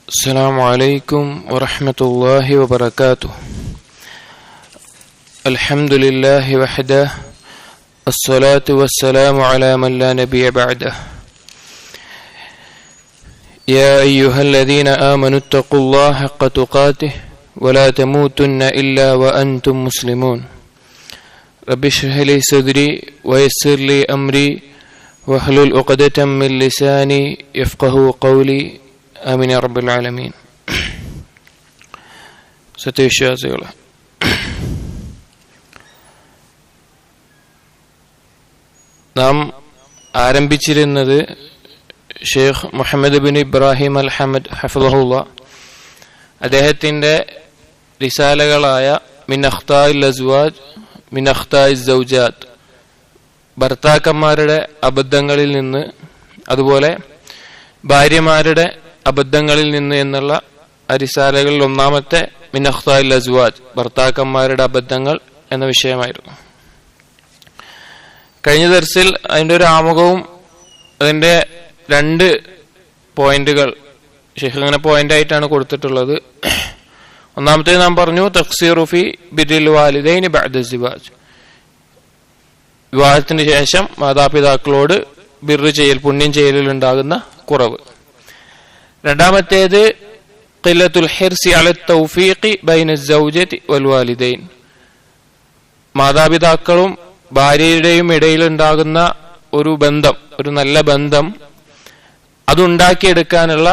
السلام عليكم ورحمة الله وبركاته. الحمد لله وحده، الصلاة والسلام على من لا نبي بعده. يا أيها الذين آمنوا اتقوا الله حق تقاته ولا تموتن إلا وأنتم مسلمون. رب اشرح لي صدري ويسر لي أمري واحلل عقدة من لساني يفقهوا قولي. ആമീൻ യാ റബ്ബൽ ആലമീൻ. സത്യവിശ്വാസികളെ, നാം ആരംഭിച്ചിരുന്നത് Sheikh Muhammad bin Ibrahim Al Hamad ഹഫ്ളഹുല്ലാ അദ്ദേഹത്തിൻ്റെ റിസാലകളായ മിൻ അഖ്താഇൽ അസ്വാജ് മിൻ അഖ്താഇസ് സൗജാത്ത്, ഭർത്താക്കന്മാരുടെ അബദ്ധങ്ങളിൽ നിന്ന്, അതുപോലെ ഭാര്യമാരുടെ അബദ്ധങ്ങളിൽ നിന്ന് എന്നുള്ള റിസാലകളിൽ ഒന്നാമത്തെ മിൻ അഖ്താഇൽ അസ്വാജ്, ഭർത്താക്കന്മാരുടെ അബദ്ധങ്ങൾ എന്ന വിഷയമായിരുന്നു. കഴിഞ്ഞ ദർസിൽ അതിൻ്റെ ഒരു ആമുഖവും അതിൻ്റെ 2 പോയിന്റുകൾ ഷെയ്ഖ് ഇങ്ങനെ പോയിന്റായിട്ടാണ് കൊടുത്തിട്ടുള്ളത്. ഒന്നാമത്തേത് നാം പറഞ്ഞു തഖ്സീറു ഫി ബിർറിൽ വാലിദൈനി ബഅദ സിവാജ്, വിവാഹത്തിന് ശേഷം മാതാപിതാക്കളോട് ബിർറ് ചെയ്യൽ, പുണ്യം ചെയ്യലിൽ ഉണ്ടാകുന്ന കുറവ്. രണ്ടാമത്തേത് ഖില്ലത്തുൽ ഹിർസി അല തൗഫീഖി ബൈന സൗജതി വൽ വാലിദൈൻ, മാതാപിതാക്കളും ഭാര്യയുടെയും ഇടയിലുണ്ടാകുന്ന ഒരു ബന്ധം, ഒരു നല്ല ബന്ധം, അതുണ്ടാക്കിയെടുക്കാനുള്ള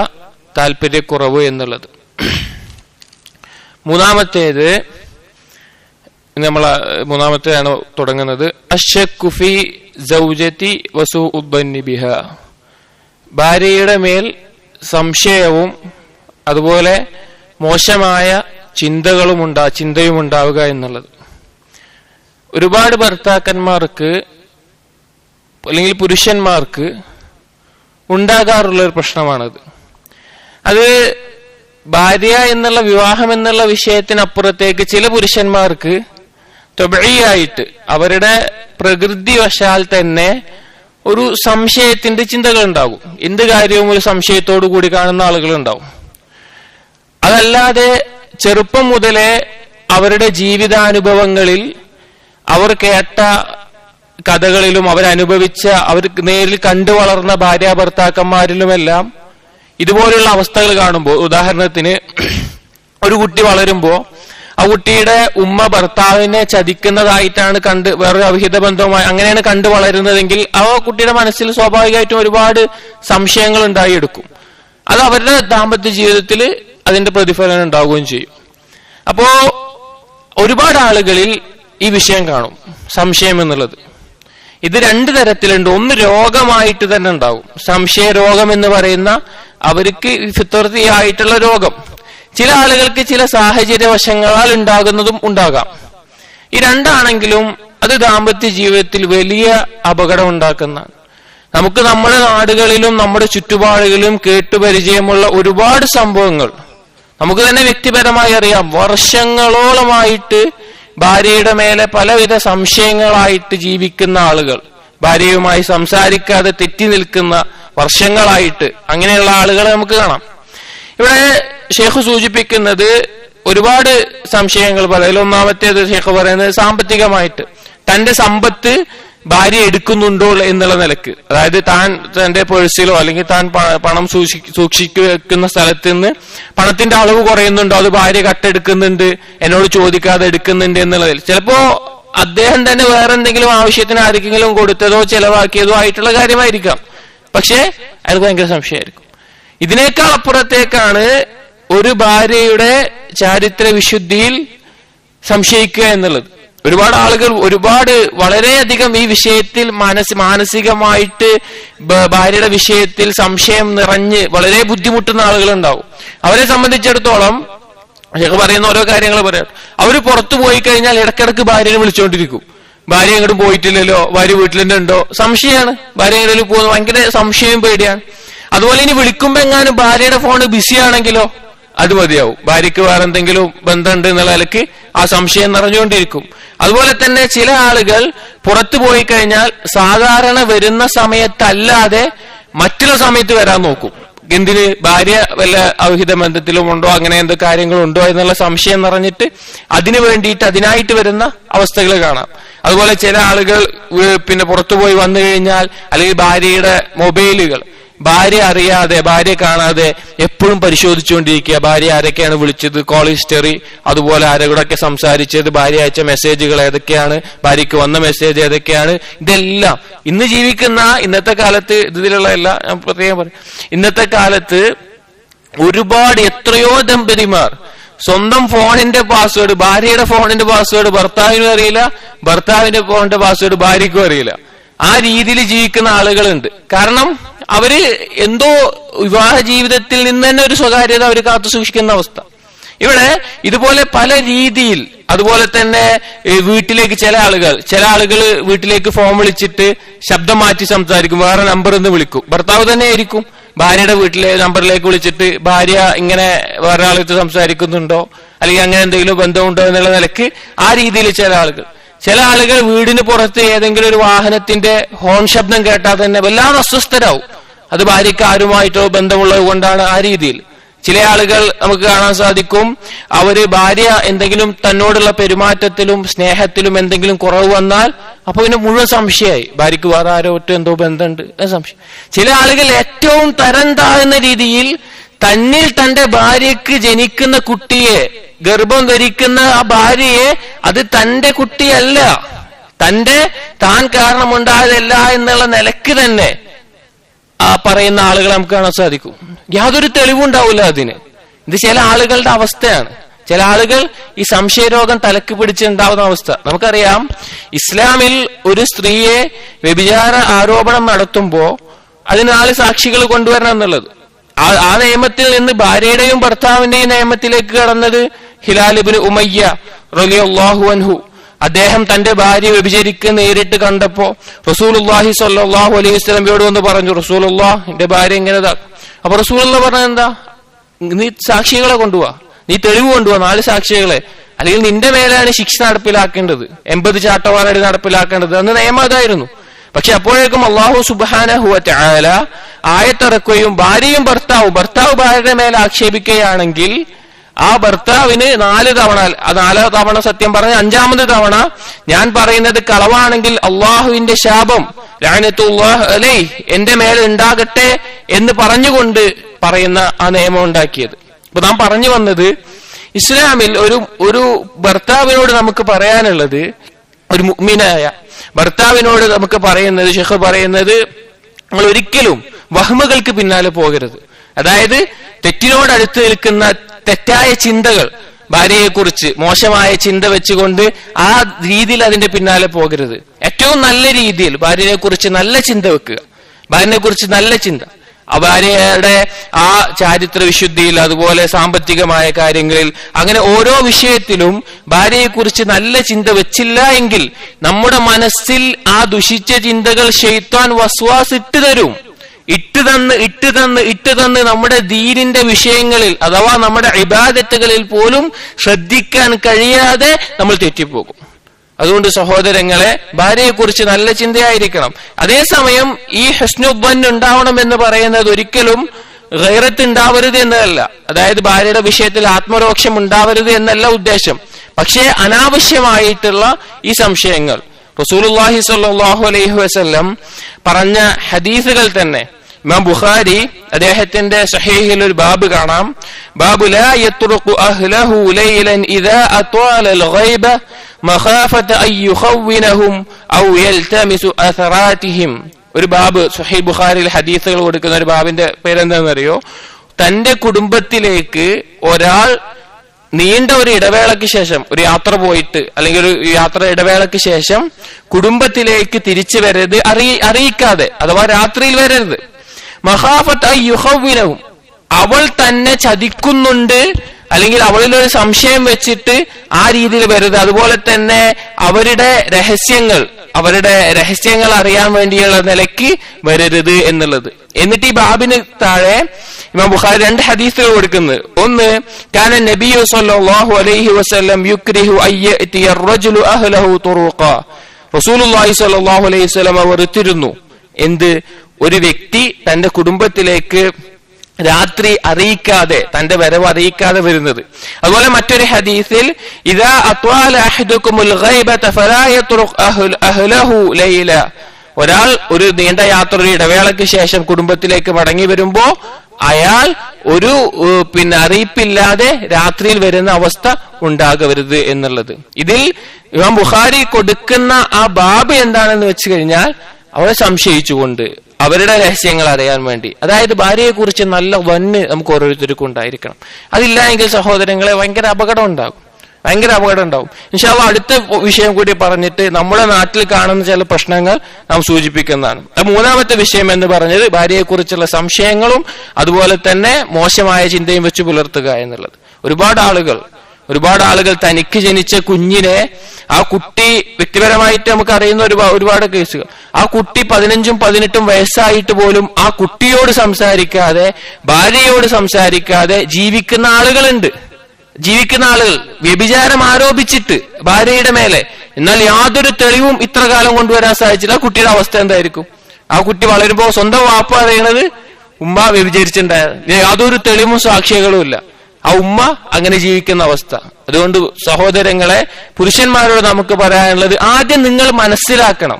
താല്പര്യക്കുറവ് എന്നുള്ളത്. മൂന്നാമത്തേതാണ് തുടങ്ങുന്നത് അശ്ശക്കു ഫീ സൗജതി വസൂഉ ദന്നി ബിഹാ, ഭാര്യയുടെ മേൽ സംശയവും അതുപോലെ മോശമായ ചിന്തയും ഉണ്ടാവുക എന്നുള്ളത്. ഒരുപാട് ഭർത്താക്കന്മാർക്ക് അല്ലെങ്കിൽ പുരുഷന്മാർക്ക് ഉണ്ടാകാറുള്ള ഒരു പ്രശ്നമാണത്. അത് ഭാര്യ എന്നുള്ള വിവാഹം എന്നുള്ള വിഷയത്തിനപ്പുറത്തേക്ക് ചില പുരുഷന്മാർക്ക് ത്വബഈയായിട്ട് അവരുടെ പ്രകൃതിവശാൽ തന്നെ ഒരു സംശയത്തിന്റെ ചിന്തകൾ ഉണ്ടാകും. എന്ത് കാര്യവും ഒരു സംശയത്തോടു കൂടി കാണുന്ന ആളുകളുണ്ടാവും. അതല്ലാതെ ചെറുപ്പം മുതലേ അവരുടെ ജീവിതാനുഭവങ്ങളിൽ അവർ കേട്ട കഥകളിലും അവരനുഭവിച്ച, അവർ നേരിൽ കണ്ടു വളർന്ന ഭാര്യ ഭർത്താക്കന്മാരിലുമെല്ലാം ഇതുപോലുള്ള അവസ്ഥകൾ കാണുമ്പോൾ, ഉദാഹരണത്തിന് ഒരു കുട്ടി വളരുമ്പോൾ ആ കുട്ടിയുടെ ഉമ്മ ഭർത്താവിനെ ചതിക്കുന്നതായിട്ടാണ് വേറൊരു അവിഹിത ബന്ധവുമായി അങ്ങനെയാണ് കണ്ടു വളരുന്നതെങ്കിൽ ആ കുട്ടിയുടെ മനസ്സിൽ സ്വാഭാവികമായിട്ടും ഒരുപാട് സംശയങ്ങൾ ഉണ്ടായിയെടുക്കും. അത് അവരുടെ ദാമ്പത്യ ജീവിതത്തിൽ അതിന്റെ പ്രതിഫലനം ഉണ്ടാവുകയും ചെയ്യും. അപ്പോ ഒരുപാട് ആളുകളിൽ ഈ വിഷയം കാണും, സംശയം എന്നുള്ളത്. ഇത് 2 തരത്തിലുണ്ട്. ഒന്ന് രോഗമായിട്ട് തന്നെ ഉണ്ടാവും, സംശയ രോഗം എന്ന് പറയുന്ന അവർക്ക് ഫിത്റത്തിയായിട്ടുള്ള രോഗം. ചില ആളുകൾക്ക് ചില സാഹചര്യവശങ്ങളാൽ ഉണ്ടാകുന്നതും ഉണ്ടാകാം. ഈ 2 ആണെങ്കിലും അത് ദാമ്പത്യ ജീവിതത്തിൽ വലിയ അപകടം ഉണ്ടാക്കുന്നതാണ്. നമുക്ക് നമ്മുടെ നാടുകളിലും നമ്മുടെ ചുറ്റുപാടുകളിലും കേട്ടുപരിചയമുള്ള ഒരുപാട് സംഭവങ്ങൾ നമുക്ക് തന്നെ വ്യക്തിപരമായി അറിയാം. വർഷങ്ങളോളമായിട്ട് ഭാര്യയുടെ മേലെ പലവിധ സംശയങ്ങളായിട്ട് ജീവിക്കുന്ന ആളുകൾ, ഭാര്യയുമായി സംസാരിക്കാതെ തെറ്റി നിൽക്കുന്ന വർഷങ്ങളായിട്ട് അങ്ങനെയുള്ള ആളുകളെ നമുക്ക് കാണാം. ഇവിടെ ഷെയ്ഖ് സൂചിപ്പിക്കുന്നത് ഒരുപാട് സംശയങ്ങൾ പറയും. ഒന്നാമത്തേത് ഷെയ്ഖ് പറയുന്നത് സാമ്പത്തികമായിട്ട് തന്റെ സമ്പത്ത് ഭാര്യ എടുക്കുന്നുണ്ടോ എന്നുള്ള നിലക്ക്, അതായത് താൻ തന്റെ പേഴ്സിലോ അല്ലെങ്കിൽ താൻ പണം സൂക്ഷിക്കുന്ന സ്ഥലത്ത് നിന്ന് പണത്തിന്റെ അളവ് കുറയുന്നുണ്ടോ, അത് ഭാര്യ കട്ടെടുക്കുന്നുണ്ട്, എന്നോട് ചോദിക്കാതെ എടുക്കുന്നുണ്ട് എന്നുള്ളതിൽ ചിലപ്പോ അദ്ദേഹം തന്നെ വേറെ എന്തെങ്കിലും ആവശ്യത്തിന് ആർക്കെങ്കിലും കൊടുത്തതോ ചെലവാക്കിയതോ ആയിട്ടുള്ള കാര്യമായിരിക്കാം. പക്ഷെ അയാൾക്ക് ഭയങ്കര സംശയമായിരിക്കും. ഇതിനേക്കാൾ അപ്പുറത്തേക്കാണ് ഒരു ഭാര്യയുടെ ചാരിത്ര വിശുദ്ധിയിൽ സംശയിക്കുക എന്നുള്ളത്. ഒരുപാട് ആളുകൾ വളരെയധികം ഈ വിഷയത്തിൽ മാനസികമായിട്ട് ഭാര്യയുടെ വിഷയത്തിൽ സംശയം നിറഞ്ഞ് വളരെ ബുദ്ധിമുട്ടുന്ന ആളുകളുണ്ടാവും. അവരെ സംബന്ധിച്ചിടത്തോളം ഷെയ്ഖ് പറയുന്ന ഓരോ കാര്യങ്ങൾ പറയാം. അവര് പുറത്തു പോയി കഴിഞ്ഞാൽ ഇടക്കിടക്ക് ഭാര്യനെ വിളിച്ചുകൊണ്ടിരിക്കും. ഭാര്യ എങ്ങോട്ടും പോയിട്ടില്ലല്ലോ, ഭാര്യ വീട്ടിൽ തന്നെ ഉണ്ടോ, സംശയമാണ്. ഭാര്യ എങ്ങോട്ടും പോകുന്നത് ഭയങ്കര സംശയം, പേടിയാണ്. അതുപോലെ ഇനി വിളിക്കുമ്പോ എങ്ങാനും ഭാര്യയുടെ ഫോണ് ബിസി ആണെങ്കിലോ അത് മതിയാവും. ഭാര്യയ്ക്ക് വേറെ എന്തെങ്കിലും ബന്ധമുണ്ട് എന്നുള്ള നിലയ്ക്ക് ആ സംശയം നിറഞ്ഞുകൊണ്ടിരിക്കും. അതുപോലെ തന്നെ ചില ആളുകൾ പുറത്തു പോയി കഴിഞ്ഞാൽ സാധാരണ വരുന്ന സമയത്തല്ലാതെ മറ്റുള്ള സമയത്ത് വരാൻ നോക്കും. എന്തിന് ഭാര്യ വല്ല അവിഹിത ബന്ധത്തിലും ഉണ്ടോ, അങ്ങനെ എന്ത് കാര്യങ്ങളുണ്ടോ എന്നുള്ള സംശയം നിറഞ്ഞിട്ട് അതിനു വേണ്ടിയിട്ട് അതിനായിട്ട് വരുന്ന അവസ്ഥകൾ കാണാം. അതുപോലെ ചില ആളുകൾ പിന്നെ പുറത്തുപോയി വന്നു കഴിഞ്ഞാൽ, അല്ലെങ്കിൽ ഭാര്യയുടെ മൊബൈലുകൾ ഭാര്യ അറിയാതെ, ഭാര്യ കാണാതെ എപ്പോഴും പരിശോധിച്ചുകൊണ്ടിരിക്കുക. ഭാര്യ ആരൊക്കെയാണ് വിളിച്ചത്, കോൾ ഹിസ്റ്ററി, അതുപോലെ ആരോടൊക്കെ സംസാരിച്ചത്, ഭാര്യ അയച്ച മെസ്സേജുകൾ ഏതൊക്കെയാണ്, ഭാര്യയ്ക്ക് വന്ന മെസ്സേജ് ഏതൊക്കെയാണ്, ഇതെല്ലാം ഇന്ന് ജീവിക്കുന്ന ഇന്നത്തെ കാലത്ത് ഇതിലുള്ള എല്ലാം ഞാൻ പ്രത്യേകം പറയും. ഇന്നത്തെ കാലത്ത് ഒരുപാട് എത്രയോ ദമ്പതിമാർ സ്വന്തം ഫോണിന്റെ പാസ്വേഡ്, ഭാര്യയുടെ ഫോണിന്റെ പാസ്വേഡ് ഭർത്താവിനും അറിയില്ല, ഭർത്താവിന്റെ ഫോണിന്റെ പാസ്വേഡ് ഭാര്യയ്ക്കും അറിയില്ല. ആ രീതിയിൽ ജീവിക്കുന്ന ആളുകളുണ്ട്. കാരണം അവര് എന്തോ വിവാഹ ജീവിതത്തിൽ നിന്ന് തന്നെ ഒരു സ്വകാര്യത അവർ കാത്തു സൂക്ഷിക്കുന്ന അവസ്ഥ. ഇവിടെ ഇതുപോലെ പല രീതിയിൽ, അതുപോലെ തന്നെ വീട്ടിലേക്ക് ചില ആളുകൾ വീട്ടിലേക്ക് ഫോൺ വിളിച്ചിട്ട് ശബ്ദം മാറ്റി സംസാരിക്കും, വേറെ നമ്പറിൽ നിന്ന് വിളിക്കും. ഭർത്താവ് തന്നെ ആയിരിക്കും ഭാര്യയുടെ വീട്ടിലെ നമ്പറിലേക്ക് വിളിച്ചിട്ട് ഭാര്യ ഇങ്ങനെ വേറെ ആളെടുത്ത് സംസാരിക്കുന്നുണ്ടോ, അല്ലെങ്കിൽ അങ്ങനെ എന്തെങ്കിലും ബന്ധമുണ്ടോ എന്നുള്ള നിലക്ക് ആ രീതിയിൽ ചില ആളുകൾ വീടിന് പുറത്ത് ഏതെങ്കിലും ഒരു വാഹനത്തിന്റെ ഹോൺ ശബ്ദം കേട്ടാൽ തന്നെ വല്ലാതെ അസ്വസ്ഥരാവും. അത് ഭാര്യയ്ക്ക് ആരുമായിട്ടോ ബന്ധമുള്ളത് കൊണ്ടാണ് ആ രീതിയിൽ. ചില ആളുകൾ നമുക്ക് കാണാൻ സാധിക്കും, അവര് ഭാര്യ എന്തെങ്കിലും തന്നോടുള്ള പെരുമാറ്റത്തിലും സ്നേഹത്തിലും എന്തെങ്കിലും കുറവ് വന്നാൽ അപ്പൊ പിന്നെ മുഴുവൻ സംശയമായി, ഭാര്യയ്ക്ക് വേറെ ആരോട്ട് എന്തോ ബന്ധമുണ്ട് സംശയം. ചില ആളുകൾ ഏറ്റവും തരം താഴ്ന്ന രീതിയിൽ തന്നിൽ തന്റെ ഭാര്യയ്ക്ക് ജനിക്കുന്ന കുട്ടിയെ, ഗർഭം ധരിക്കുന്ന ആ ഭാര്യയെ അത് തന്റെ കുട്ടിയല്ല, താൻ കാരണമുണ്ടായതല്ല എന്നുള്ള നിലക്ക് തന്നെ ആ പറയുന്ന ആളുകളെ നമുക്ക് കാണാൻ സാധിക്കും. യാതൊരു തെളിവുണ്ടാവില്ല അതിന്. ഇത് ചില ആളുകളുടെ അവസ്ഥയാണ്. ചില ആളുകൾ ഈ സംശയരോഗം തലക്ക് പിടിച്ചുണ്ടാവുന്ന അവസ്ഥ നമുക്കറിയാം. ഇസ്ലാമിൽ ഒരു സ്ത്രീയെ വ്യഭിചാര ആരോപണം നടത്തുമ്പോ അതിന് 4 സാക്ഷികൾ കൊണ്ടുവരണം എന്നുള്ളത്. ആ നിയമത്തിൽ നിന്ന് ഭാര്യയുടെയും ഭർത്താവിന്റെയും നിയമത്തിലേക്ക് കടന്നത് ഹിലാൽ ഇബ്നു ഉമയ്യ റളിയല്ലാഹു അൻഹു. അദ്ദേഹം തന്റെ ഭാര്യ വ്യഭിചരിക്കുന്ന നേരിട്ട് കണ്ടപ്പോ റസൂലുള്ളാഹി സ്വല്ലല്ലാഹു അലൈഹി വസല്ലമയോട് വന്ന് പറഞ്ഞു, റസൂലുള്ളാഹ് എന്റെ ഭാര്യ ഇങ്ങനെതാ. അപ്പൊ റസൂലുള്ള പറഞ്ഞത് എന്താ, നീ സാക്ഷികളെ കൊണ്ടുപോവാ, നീ തെളിവ് കൊണ്ടുപോവാ, 4 സാക്ഷികളെ, അല്ലെങ്കിൽ നിന്റെ മേലാണ് ശിക്ഷ നടപ്പിലാക്കേണ്ടത്, 80 ചാട്ടവാറടി നടപ്പിലാക്കേണ്ടത് എന്ന് നിയമം അതായിരുന്നു. പക്ഷെ അപ്പോഴേക്കും അല്ലാഹു സുബ്ഹാനഹു വ തആല ആയത്തിറക്കുകയും ഭാര്യയും ഭർത്താവ് ഭാര്യയുടെ മേലെ ആക്ഷേപിക്കുകയാണെങ്കിൽ ആ ഭർത്താവിന് 4 തവണ, 4 തവണ സത്യം പറഞ്ഞ 5ാമത് തവണ ഞാൻ പറയുന്നത് കളവാണെങ്കിൽ അള്ളാഹുവിന്റെ ശാപം ലഅനത്തുല്ലാഹി അലൈഹി എന്റെ മേലെ ഉണ്ടാകട്ടെ എന്ന് പറഞ്ഞുകൊണ്ട് പറയുന്ന ആ നിയമം ഉണ്ടാക്കിയത്. അപ്പൊ നാം പറഞ്ഞു വന്നത്, ഇസ്ലാമിൽ ഒരു ഭർത്താവിനോട് നമുക്ക് പറയാനുള്ളത്, ഒരു മുഅ്മിനായ ഭർത്താവിനോട് നമുക്ക് പറയുന്നത്, ഷെയ്ഖ് പറയുന്നത്, നമ്മൾ ഒരിക്കലും വഹ്മുകൾക്ക് പിന്നാലെ പോകരുത്. അതായത് തെറ്റിനോട് അടുത്ത് നിൽക്കുന്ന തെറ്റായ ചിന്തകൾ, ഭാര്യയെക്കുറിച്ച് മോശമായ ചിന്ത വെച്ചുകൊണ്ട് ആ രീതിയിൽ അതിന്റെ പിന്നാലെ പോകരുത്. ഏറ്റവും നല്ല രീതിയിൽ ഭാര്യയെ കുറിച്ച് നല്ല ചിന്ത വെക്കുക, ഭാര്യനെ കുറിച്ച് നല്ല ചിന്ത, ഭാര്യയുടെ ആ ചാരിത്ര വിശുദ്ധിയിൽ, അതുപോലെ സാമ്പത്തികമായ കാര്യങ്ങളിൽ, അങ്ങനെ ഓരോ വിഷയത്തിലും ഭാര്യയെക്കുറിച്ച് നല്ല ചിന്ത വെച്ചില്ല എങ്കിൽ നമ്മുടെ മനസ്സിൽ ആ ദുഷിച്ച ചിന്തകൾ ശൈത്താൻ വസ്വാസ് ഇട്ട് തന്ന് നമ്മുടെ ദീനിന്റെ വിഷയങ്ങളിൽ അഥവാ നമ്മുടെ ഇബാദത്തുകളിൽ പോലും ശ്രദ്ധിക്കാൻ കഴിയാതെ നമ്മൾ തെറ്റിപ്പോകും. അതുകൊണ്ട് സഹോദരങ്ങളെ, ഭാര്യയെക്കുറിച്ച് നല്ല ചിന്തയായിരിക്കണം. അതേസമയം ഈ ഹുസ്നുദ്ദൻ ഉണ്ടാവണം എന്ന് പറയുന്നത് ഒരിക്കലും ഗൈറത്ത് ഉണ്ടാവരുത് എന്നല്ല, അതായത് ഭാര്യയുടെ വിഷയത്തിൽ ആത്മരോക്ഷം ഉണ്ടാവരുത് എന്നല്ല ഉദ്ദേശം. പക്ഷേ അനാവശ്യമായിട്ടുള്ള ഈ സംശയങ്ങൾ റസൂലുള്ളാഹി സ്വല്ലല്ലാഹു അലൈഹി വസല്ലം പറഞ്ഞ ഹദീസുകൾ തന്നെ ഇമാം ബുഖാരി അദ്ദേഹത്തിന്റെ സഹീഹിൽ ഒരു ബാബ് കാണാം, ബാബു ലാ യത്റുഖു അഹ്ലഹു ലൈലൻ ഇദാ അത്വാല അൽഗൈബ മഖാഫത അൻ യുഖവ്വിനഹും ഔ യൽതമിസു അഥറാതിഹിം. ഒരു ബാബ് സഹീഹ് ബുഖാരിയിൽ ഹദീസുകൾ കൊടുക്കുന്ന ഒരു ബാബിന്റെ പേരെന്താണെന്നറിയോ? തന്റെ കുടുംബത്തിലേക്ക് ഒരാൾ നീണ്ട ഒരു ഇടവേളയ്ക്ക് ശേഷം, ഒരു യാത്ര പോയിട്ട് അല്ലെങ്കിൽ ഒരു യാത്ര ഇടവേളയ്ക്ക് ശേഷം കുടുംബത്തിലേക്ക് തിരിച്ചു വരരുത്, അറിയിക്കാതെ, അഥവാ രാത്രിയിൽ വരരുത്. മഖാഫത്ത് അൻ യുഖവ്വിനഹും, അവൾ തന്നെ ചതിക്കുന്നുണ്ട് അല്ലെങ്കിൽ അവളിലൊരു സംശയം വെച്ചിട്ട് ആ രീതിയിൽ വരരുത്. അതുപോലെ തന്നെ അവരുടെ രഹസ്യങ്ങൾ അറിയാൻ വേണ്ടിയുള്ള നിലയ്ക്ക് വരരുത് എന്നുള്ളത്. എന്നിട്ട് ഈ ബാബിന് താഴെ ഇമാം ബുഖാരി 2 ഹദീസുകൾ കൊടുക്കുന്നത്. ഒന്ന്, കാന നബിയു സ്വല്ലല്ലാഹു അലൈഹി വസല്ലം യുക്രിഹു അയ്യതിയ അർറജുലു അഹ്ലഹു തുറുഖ. റസൂലുള്ളാഹി സ്വല്ലല്ലാഹു അലൈഹി വസല്ലം വെറുത്തിരുന്നു എന്ത്? ഒരു വ്യക്തി തന്റെ കുടുംബത്തിലേക്ക് രാത്രി അറിയിക്കാതെ, തന്റെ വരവ് അറിയിക്കാതെ വരുന്നത്. അതുപോലെ മറ്റൊരു ഹദീസിൽ ഇദാ അത്വാല അഹദുകുമുൽ ഗൈബത ഫലാ യത്റുഖ് അഹ്ലഹു ലൈല, ഒരാൾ ഒരു നീണ്ട യാത്ര, ഒരു ഇടവേളയ്ക്ക് ശേഷം കുടുംബത്തിലേക്ക് മടങ്ങി വരുമ്പോ അയാൾ ഒരു അറിയിപ്പില്ലാതെ രാത്രിയിൽ വരുന്ന അവസ്ഥ ഉണ്ടാകരുത് എന്നുള്ളത്. ഇതിൽ ഇമാം ബുഖാരി കൊടുക്കുന്ന ആ ബാബ് എന്താണെന്ന് വെച്ച് കഴിഞ്ഞാൽ അവരെ സംശയിച്ചുകൊണ്ട് അവരുടെ രഹസ്യങ്ങൾ അറിയാൻ വേണ്ടി, അതായത് ഭാര്യയെ കുറിച്ച് നല്ല വന്ന് നമുക്ക് ഓരോരുത്തർക്കും ഉണ്ടായിരിക്കണം. അതില്ല എങ്കിൽ സഹോദരങ്ങളെ ഭയങ്കര അപകടം ഉണ്ടാകും. ഇൻഷാ അല്ലാഹ് അടുത്ത വിഷയം കൂടി പറഞ്ഞിട്ട് നമ്മുടെ നാട്ടിൽ കാണുന്ന ചില പ്രശ്നങ്ങൾ നാം സൂചിപ്പിക്കുന്നതാണ്. മൂന്നാമത്തെ വിഷയം എന്ന് പറഞ്ഞത് ഭാര്യയെ കുറിച്ചുള്ള സംശയങ്ങളും അതുപോലെ തന്നെ മോശമായ ചിന്തയും വെച്ച് പുലർത്തുക എന്നുള്ളത്. ഒരുപാട് ആളുകൾ തനിക്ക് ജനിച്ച കുഞ്ഞിനെ, ആ കുട്ടി വ്യക്തിപരമായിട്ട് നമുക്ക് അറിയുന്ന ഒരുപാട് കേസുകൾ, ആ കുട്ടി 15-18 വയസ്സായിട്ട് പോലും ആ കുട്ടിയോട് സംസാരിക്കാതെ, ഭാര്യയോട് സംസാരിക്കാതെ ജീവിക്കുന്ന ആളുകൾ വ്യഭിചാരം ആരോപിച്ചിട്ട് ഭാര്യയുടെ മേലെ, എന്നാൽ യാതൊരു തെളിവും ഇത്ര കാലം കൊണ്ടുവരാൻ സാധിച്ചില്ല. ആ കുട്ടിയുടെ അവസ്ഥ എന്തായിരിക്കും? ആ കുട്ടി വളരുമ്പോ സ്വന്തം വാപ്പ അറിയണത് ഉമ്മ വ്യഭിചരിച്ചിട്ടുണ്ടായത്, യാതൊരു തെളിവും സാക്ഷികളും ഇല്ല. ആ ഉമ്മ അങ്ങനെ ജീവിക്കുന്ന അവസ്ഥ. അതുകൊണ്ട് സഹോദരങ്ങളെ, പുരുഷന്മാരോട് നമുക്ക് പറയാനുള്ളത്, ആദ്യം നിങ്ങൾ മനസ്സിലാക്കണം,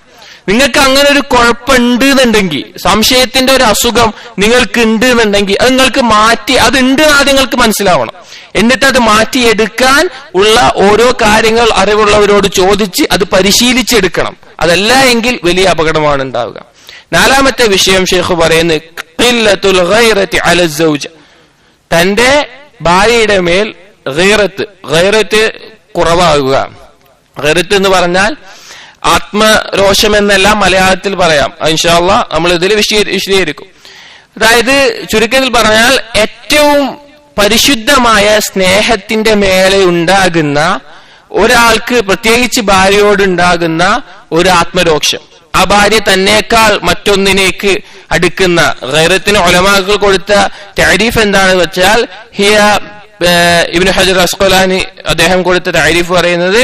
നിങ്ങൾക്ക് അങ്ങനെ ഒരു കുഴപ്പമുണ്ട് എന്നുണ്ടെങ്കിൽ, സംശയത്തിന്റെ ഒരു അസുഖം നിങ്ങൾക്ക് ഉണ്ട് എന്നുണ്ടെങ്കിൽ അത് നിങ്ങൾക്ക് മാറ്റി, അതുണ്ട് ആദ്യം നിങ്ങൾക്ക് മനസ്സിലാവണം. എന്നിട്ട് അത് മാറ്റിയെടുക്കാൻ ഉള്ള ഓരോ കാര്യങ്ങൾ അറിവുള്ളവരോട് ചോദിച്ച് അത് പരിശീലിച്ചെടുക്കണം. അതല്ല എങ്കിൽ വലിയ അപകടമാണ് ഉണ്ടാവുക. നാലാമത്തെ വിഷയം ഷെയ്ഖ് പറയുന്നത് ഖില്ലത്തുൽ ഗൈറത്തി അല സൗജ, തന്റെ ഭാര്യയുടെ മേൽ ഗൈറത്ത് കുറവാകുക. ഗൈറത്ത് എന്ന് പറഞ്ഞാൽ ആത്മരോഷം എന്നെല്ലാം മലയാളത്തിൽ പറയാം. ഇൻഷാ അല്ലാഹ് നമ്മൾ ഇതിൽ വിശദീകരിക്കും. അതായത് ചുരുക്കത്തിൽ പറഞ്ഞാൽ ഏറ്റവും പരിശുദ്ധമായ സ്നേഹത്തിന്റെ മേലെ ഉണ്ടാകുന്ന ഒരാൾക്ക്, പ്രത്യേകിച്ച് ഭാര്യയോടുണ്ടാകുന്ന ഒരു ആത്മരോഷം, ആ ഭാര്യ തന്നേക്കാൾ മറ്റൊന്നിനേക്ക് അടുക്കുന്ന, ഗൈറത്തിന് ഉലമാക്കൾ കൊടുത്ത തഅരീഫ് എന്താണെന്ന് വെച്ചാൽ, ഹിയ ഇബ്നു ഹജർ അസ്ഖലാനി അദ്ദേഹം കൊടുത്ത തഅരീഫ് പറയുന്നത്,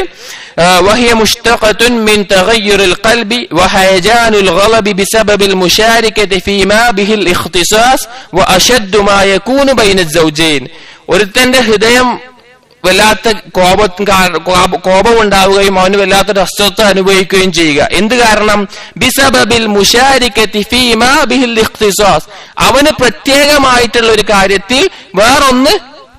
വഹിയ മുഷ്തഖത്തുൻ മിൻ തഗയ്യുറിൽ ഖൽബി വഹയജാനുൽ ഗളബി ബിസബബിൽ മുശാരികതി ഫീമാ ബിഹിൽ ഇഖ്തിസാസ് വഅശദ്ദു മാ യകൂനു ബൈന അസ്സൗജൈൻ. ഒരുത്തന്റെ ഹൃദയം വല്ലാത്ത കോപം ഉണ്ടാവുകയും അവന് വല്ലാത്തൊരു അസ്വസ്ഥത അനുഭവിക്കുകയും ചെയ്യുക. എന്ത് കാരണം? ബിസബബിൽ മുശാരികതി ഫീമാ ബിഹിൽ ഇഖ്തിസാസ്, അവന് പ്രത്യേകമായിട്ടുള്ള ഒരു കാര്യത്തിൽ വേറൊന്ന്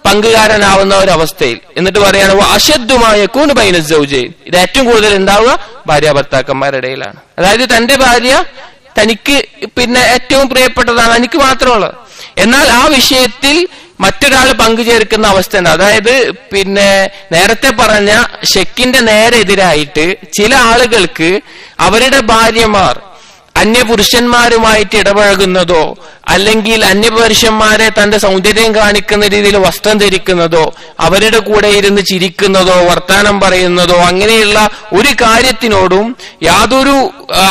പങ്കുകാരനാവുന്ന ഒരവസ്ഥയിൽ. എന്നിട്ട് പറയാണ് അശദ്ദുമായ യകൂനു ബൈന അസ്സൗജൈൻ, ഇത് ഏറ്റവും കൂടുതൽ ഉണ്ടാവുക ഭാര്യ ഭർത്താക്കന്മാരുടെ ഇടയിലാണ്. അതായത് തന്റെ ഭാര്യ തനിക്ക് ഏറ്റവും പ്രിയപ്പെട്ടതാണ്, എനിക്ക് മാത്രമുള്ളത്. എന്നാൽ ആ വിഷയത്തിൽ മറ്റൊരാൾ പങ്കുചേർക്കുന്ന അവസ്ഥ ഉണ്ട്. അതായത് നേരത്തെ പറഞ്ഞ ഷെക്കിന്റെ നേരെ എതിരായിട്ട് ചില ആളുകൾക്ക് അവരുടെ ഭാര്യമാർ അന്യപുരുഷന്മാരുമായിട്ട് ഇടപഴകുന്നതോ, അല്ലെങ്കിൽ അന്യപുരുഷന്മാരെ തന്റെ സൗന്ദര്യം കാണിക്കുന്ന രീതിയിൽ വസ്ത്രം ധരിക്കുന്നതോ, അവരുടെ കൂടെ ഇരുന്ന് ചിരിക്കുന്നതോ, വർത്താനം പറയുന്നതോ, അങ്ങനെയുള്ള ഒരു കാര്യത്തിനോടും യാതൊരു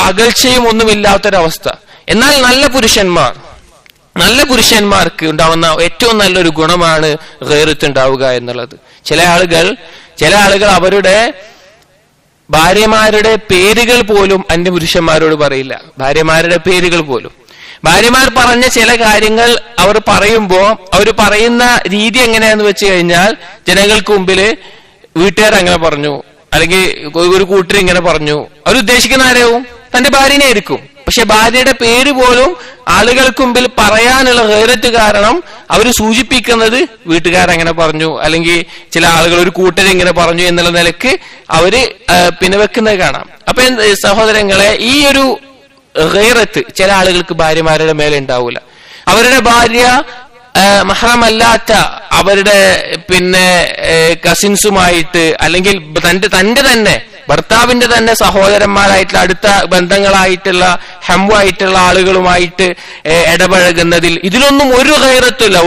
അകൽച്ചയും ഒന്നുമില്ലാത്തൊരവസ്ഥ. എന്നാൽ നല്ല പുരുഷന്മാർക്ക് ഉണ്ടാവുന്ന ഏറ്റവും നല്ലൊരു ഗുണമാണ് ഗൈറത്ത് ഉണ്ടാവുക എന്നുള്ളത്. ചില ആളുകൾ അവരുടെ ഭാര്യമാരുടെ പേരുകൾ പോലും അന്യപുരുഷന്മാരോട് പറയില്ല. ഭാര്യമാർ പറഞ്ഞ ചില കാര്യങ്ങൾ അവർ പറയുമ്പോ അവർ പറയുന്ന രീതി എങ്ങനെയാന്ന് വെച്ച് കഴിഞ്ഞാൽ, ജനങ്ങൾക്ക് മുമ്പിൽ വീട്ടുകാർ അങ്ങനെ പറഞ്ഞു, അല്ലെങ്കിൽ ഒരു കൂട്ടർ ഇങ്ങനെ പറഞ്ഞു, അവരുദ്ദേശിക്കുന്ന ആരെയും തന്റെ ഭാര്യനെ ആയിരിക്കും. പക്ഷെ ഭാര്യയുടെ പേര് പോലും ആളുകൾക്ക് മുമ്പിൽ പറയാനുള്ള ഗൈറത്ത് കാരണം അവർ സൂചിപ്പിക്കുന്നത് വീട്ടുകാരങ്ങനെ പറഞ്ഞു, അല്ലെങ്കിൽ ചില ആളുകൾ ഒരു കൂട്ടരിങ്ങനെ പറഞ്ഞു എന്നുള്ള നിലക്ക് അവര് വെക്കുന്നത് കാണാം. അപ്പൊ സഹോദരങ്ങളെ, ഈ ഒരു ഗൈറത്ത് ചില ആളുകൾക്ക് ഭാര്യമാരുടെ മേലെ ഉണ്ടാവൂല. അവരുടെ ഭാര്യ മഹ്റമല്ലാത്ത അവരുടെ കസിൻസുമായിട്ട്, അല്ലെങ്കിൽ തന്റെ തന്നെ ഭർത്താവിന്റെ തന്നെ സഹോദരന്മാരായിട്ടുള്ള അടുത്ത ബന്ധങ്ങളായിട്ടുള്ള ഹമ്മുമായിട്ടുള്ള ആളുകളുമായിട്ട് ഇടപഴകുന്നതിൽ ഇതിലൊന്നും ഒരു ഗൈറത്തുമില്ല,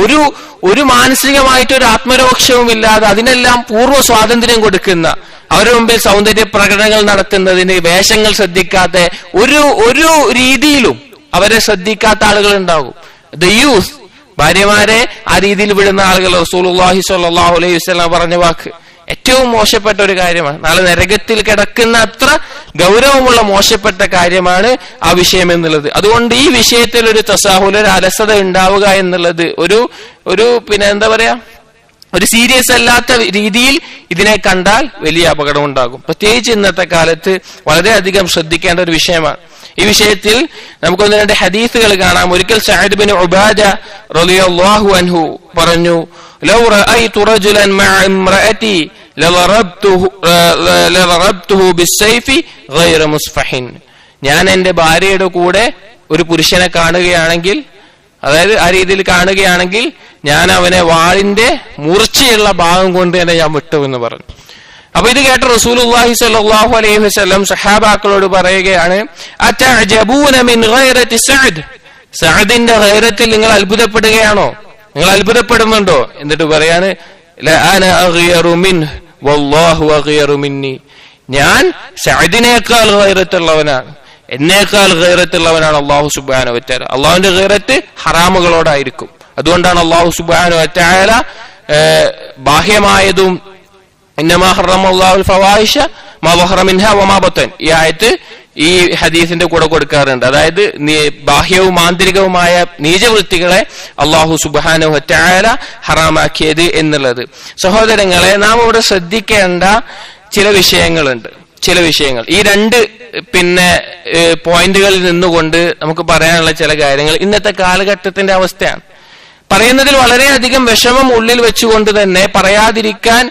ഒരു മാനസികമായിട്ടൊരു ആത്മരോക്ഷവും ഇല്ലാതെ അതിനെല്ലാം പൂർവ്വ സ്വാതന്ത്ര്യം കൊടുക്കുന്ന, അവരുടെ മുമ്പിൽ സൗന്ദര്യ പ്രകടനങ്ങൾ നടത്തുന്നതിന് വേഷങ്ങൾ ശ്രദ്ധിക്കാത്ത, ഒരു രീതിയിലും അവരെ ശ്രദ്ധിക്കാത്ത ആളുകൾ ഉണ്ടാകും. ഭാര്യമാരെ ആ രീതിയിൽ വിടുന്ന ആളുകൾ. റസൂലുള്ളാഹി സ്വല്ലല്ലാഹു അലൈഹി വസല്ലം പറഞ്ഞ വാക്ക്, ഏറ്റവും മോശപ്പെട്ട ഒരു കാര്യമാണ്. നാളെ നരകത്തിൽ കിടക്കുന്ന അത്ര ഗൗരവമുള്ള മോശപ്പെട്ട കാര്യമാണ് ആ വിഷയം എന്നുള്ളത്. അതുകൊണ്ട് ഈ വിഷയത്തിൽ ഒരു തസാഹുൽ, ഒരു അലസത ഉണ്ടാവുക എന്നുള്ളത് ഒരു പിന്നെ എന്താ പറയാ, ഒരു സീരിയസ് അല്ലാത്ത രീതിയിൽ ഇതിനെ കണ്ടാൽ വലിയ അപകടം ഉണ്ടാകും. പ്രത്യേകിച്ച് ഇന്നത്തെ കാലത്ത് വളരെയധികം ശ്രദ്ധിക്കേണ്ട ഒരു വിഷയമാണ്. ഈ വിഷയത്തിൽ നമുക്കൊന്ന് രണ്ട് ഹദീസുകൾ കാണാം. ഒരിക്കൽ സഅദ് ബിൻ ഉബാദ റളിയല്ലാഹു അൻഹു പറഞ്ഞു, ലൗ റഅയ്തു റജുലൻ മഅ ഇംറഅതി ലളറബ്തുഹു ബിസ്സൈഫി ഗൈറ മുസ്ഫഹിൻ. ഞാൻ എന്റെ ഭാര്യയുടെ കൂടെ ഒരു പുരുഷനെ കാണുകയാണെങ്കിൽ, അതായത് ആ രീതിയിൽ കാണുകയാണെങ്കിൽ ഞാൻ അവനെ വാളിന്റെ മൂർച്ചയുള്ള ഭാഗം കൊണ്ട് തന്നെ ഞാൻ വിട്ടു എന്ന് പറഞ്ഞു. അപ്പൊ ഇത് കേട്ട റസൂലുള്ളാഹി സ്വല്ലല്ലാഹു അലൈഹി വസല്ലം സഹാബാക്കളോട് പറയുകയാണ്, അതഅജബൂന മിൻ ഗൈറതി സഅദ്. സഅദിന്റെ ഗൈറത്തിൽ നിങ്ങൾ അത്ഭുതപ്പെടുകയാണോ? നിങ്ങൾ അത്ഭുതപ്പെടുന്നുണ്ടോ? എന്നിട്ട് പറയാണ്, ലഅന അഗ്യറു മിൻഹു വല്ലാഹു അഗ്യറു മിന്നി. ഞാൻ സഅദിനേക്കാൾ ഗൈറത്തുള്ളവനാണ്, എന്നേക്കാൾ ഗൈറത്തുള്ളവനാണ് അല്ലാഹു സുബ്ഹാനഹു വ തആല. അല്ലാഹുവിന്റെ ഗൈറത്ത് ഹറാമുകളോടായിരിക്കും. അതുകൊണ്ടാണ് അല്ലാഹു സുബ്ഹാനഹു വ തആല ബാഹ്യമായതും ഇന്നമാ ഹറമല്ലാഹുൽ ഫവാഹിഷ മാ വഹറ മിൻഹാ വമാ ബതൻ, ഈ ആയത്ത് ഈ ഹദീസിന്റെ കൂടെ കൊടുക്കാറുണ്ട്. അതായത് ബാഹ്യവും ആന്തരികവുമായ നീചവൃത്തികളെ അല്ലാഹു സുബ്ഹാനഹു വ തആല ഹറാമാക്കിയത് എന്നുള്ളത്. സഹോദരങ്ങളെ, നാം ഇവിടെ ശ്രദ്ധിക്കേണ്ട ചില വിഷയങ്ങളുണ്ട്. ഈ രണ്ട് പോയിന്റുകളിൽ നിന്നുകൊണ്ട് നമുക്ക് പറയാനുള്ള ചില കാര്യങ്ങൾ ഇന്നത്തെ കാലഘട്ടത്തിന്റെ അവസ്ഥയാണ്. പറയുന്നതിൽ വളരെയധികം വിഷമം ഉള്ളിൽ വെച്ചുകൊണ്ട് തന്നെ പറയാതിരിക്കാൻ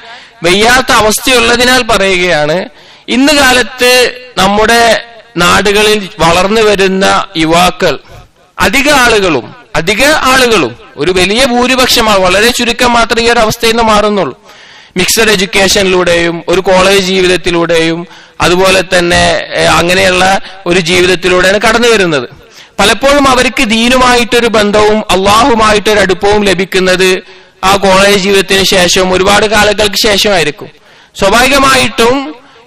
വയ്യാത്ത അവസ്ഥയുള്ളതിനാൽ പറയുകയാണ്. ഇന്ന് കാലത്ത് നമ്മുടെ നാടുകളിൽ വളർന്നു വരുന്ന യുവാക്കൾ അധിക ആളുകളും ഒരു വലിയ ഭൂരിപക്ഷമാണ്, വളരെ ചുരുക്കം മാത്രമേ ഈ ഒരു അവസ്ഥയിൽ നിന്ന് മാറുന്നുള്ളൂ. മിക്സഡ് എഡ്യൂക്കേഷനിലൂടെയും ഒരു കോളേജ് ജീവിതത്തിലൂടെയും അതുപോലെ തന്നെ അങ്ങനെയുള്ള ഒരു ജീവിതത്തിലൂടെയാണ് കടന്നു വരുന്നത്. പലപ്പോഴും അവർക്ക് ദീനുമായിട്ടൊരു ബന്ധവും അള്ളാഹുമായിട്ടൊരു അടുപ്പവും ലഭിക്കുന്നത് ആ കോളേജ് ജീവിതത്തിന് ശേഷവും ഒരുപാട് കാലങ്ങൾക്ക് ശേഷമായിരിക്കും. സ്വാഭാവികമായിട്ടും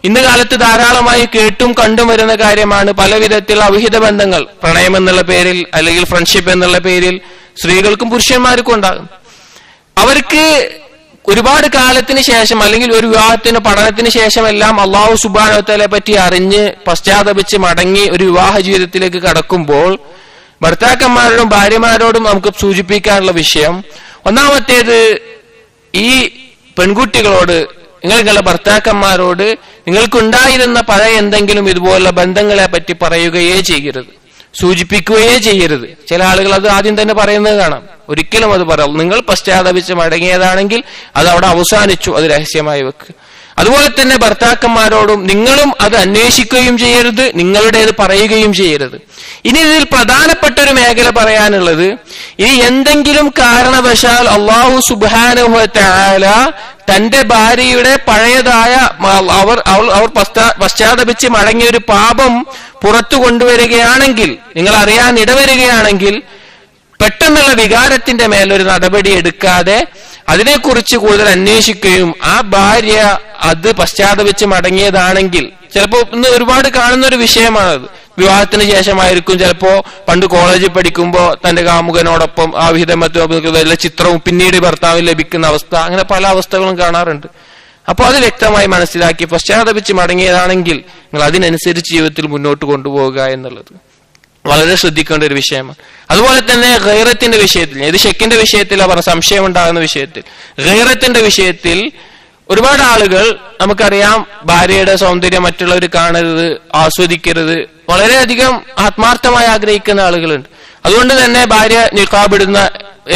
ഇന്ന് കാലത്ത് ധാരാളമായി കേട്ടും കണ്ടും വരുന്ന കാര്യമാണ് പല വിധത്തിലുള്ള അവിഹിത ബന്ധങ്ങൾ, പ്രണയം എന്നുള്ള പേരിൽ അല്ലെങ്കിൽ ഫ്രണ്ട്ഷിപ്പ് എന്നുള്ള പേരിൽ സ്ത്രീകൾക്കും പുരുഷന്മാർക്കും ഉണ്ടാകും. അവർക്ക് ഒരുപാട് കാലത്തിന് ശേഷം അല്ലെങ്കിൽ ഒരു വിവാഹത്തിന് പഠനത്തിന് ശേഷമെല്ലാം അള്ളാഹു സുബ്ഹാനഹു വ തആലയെ പറ്റി അറിഞ്ഞ് പശ്ചാത്തപിച്ച് മടങ്ങി ഒരു വിവാഹ ജീവിതത്തിലേക്ക് കടക്കുമ്പോൾ ഭർത്താക്കന്മാരോടും ഭാര്യമാരോടും നമുക്ക് സൂചിപ്പിക്കാനുള്ള വിഷയം, ഒന്നാമത്തേത്, ഈ പെൺകുട്ടികളോട് നിങ്ങളുടെ ഭർത്താക്കന്മാരോട് നിങ്ങൾക്കുണ്ടായിരുന്ന പഴയ എന്തെങ്കിലും ഇതുപോലുള്ള ബന്ധങ്ങളെ പറ്റി പറയുകയേ ചെയ്യരുത്, സൂചിപ്പിക്കുകയേ ചെയ്യരുത്. ചില ആളുകൾ അത് ആദ്യം തന്നെ പറയുന്നത് കാണാം. ഒരിക്കലും അത് പറയാം. നിങ്ങൾ പശ്ചാത്തപിച്ച് മടങ്ങിയതാണെങ്കിൽ അത് അവിടെ അവസാനിച്ചു, അത് രഹസ്യമായി വെക്കുക. അതുപോലെ തന്നെ ഭർത്താക്കന്മാരോടും നിങ്ങളും അത് അന്വേഷിക്കുകയും ചെയ്യരുത്, നിങ്ങളുടേത് പറയുകയും ചെയ്യരുത്. ഇനി ഇതിൽ പ്രധാനപ്പെട്ട ഒരു മേഖല പറയാനുള്ളത്, ഇനി എന്തെങ്കിലും കാരണവശാൽ അല്ലാഹു സുബ്ഹാനഹു വ തആല തന്റെ ഭാര്യയുടെ പഴയതായ അവർ പശ്ചാത്തപിച്ച് മടങ്ങിയ ഒരു പാപം പുറത്തു കൊണ്ടുവരികയാണെങ്കിൽ, നിങ്ങൾ അറിയാൻ ഇടവരികയാണെങ്കിൽ, പെട്ടെന്നുള്ള വികാരത്തിന്റെ മേലൊരു നടപടി എടുക്കാതെ അതിനെക്കുറിച്ച് കൂടുതൽ അന്വേഷിക്കുകയും ആ ഭാര്യ അത് പശ്ചാത്തപിച്ച് മടങ്ങിയതാണെങ്കിൽ, ചിലപ്പോ ഇന്ന് ഒരുപാട് കാണുന്ന ഒരു വിഷയമാണത്. വിവാഹത്തിന് ശേഷമായിരിക്കും ചിലപ്പോ പണ്ട് കോളേജിൽ പഠിക്കുമ്പോ തന്റെ കാമുകനോടൊപ്പം ആ വിഹിതമറ്റുള്ള ചിത്രവും പിന്നീട് ഭർത്താവിന് ലഭിക്കുന്ന അവസ്ഥ, അങ്ങനെ പല അവസ്ഥകളും കാണാറുണ്ട്. അപ്പൊ അത് വ്യക്തമായി മനസ്സിലാക്കി പശ്ചാത്തപിച്ച് മടങ്ങിയതാണെങ്കിൽ നിങ്ങൾ അതിനനുസരിച്ച് ജീവിതത്തിൽ മുന്നോട്ട് കൊണ്ടുപോവുക എന്നുള്ളത് വളരെ ശ്രദ്ധിക്കേണ്ട ഒരു വിഷയമാണ്. അതുപോലെ തന്നെ ഗൈറത്തിന്റെ വിഷയത്തിൽ, ഇത് ഷെക്കിന്റെ വിഷയത്തിൽ അവർ സംശയം ഉണ്ടാകുന്ന വിഷയത്തിൽ, ഗൈറത്തിന്റെ വിഷയത്തിൽ ഒരുപാട് ആളുകൾ നമുക്കറിയാം ഭാര്യയുടെ സൗന്ദര്യം മറ്റുള്ളവർ കാണരുത്, ആസ്വദിക്കരുത്, വളരെയധികം ആത്മാർത്ഥമായി ആഗ്രഹിക്കുന്ന ആളുകളുണ്ട്. അതുകൊണ്ട് തന്നെ ഭാര്യ നിഖാബിടുന്ന,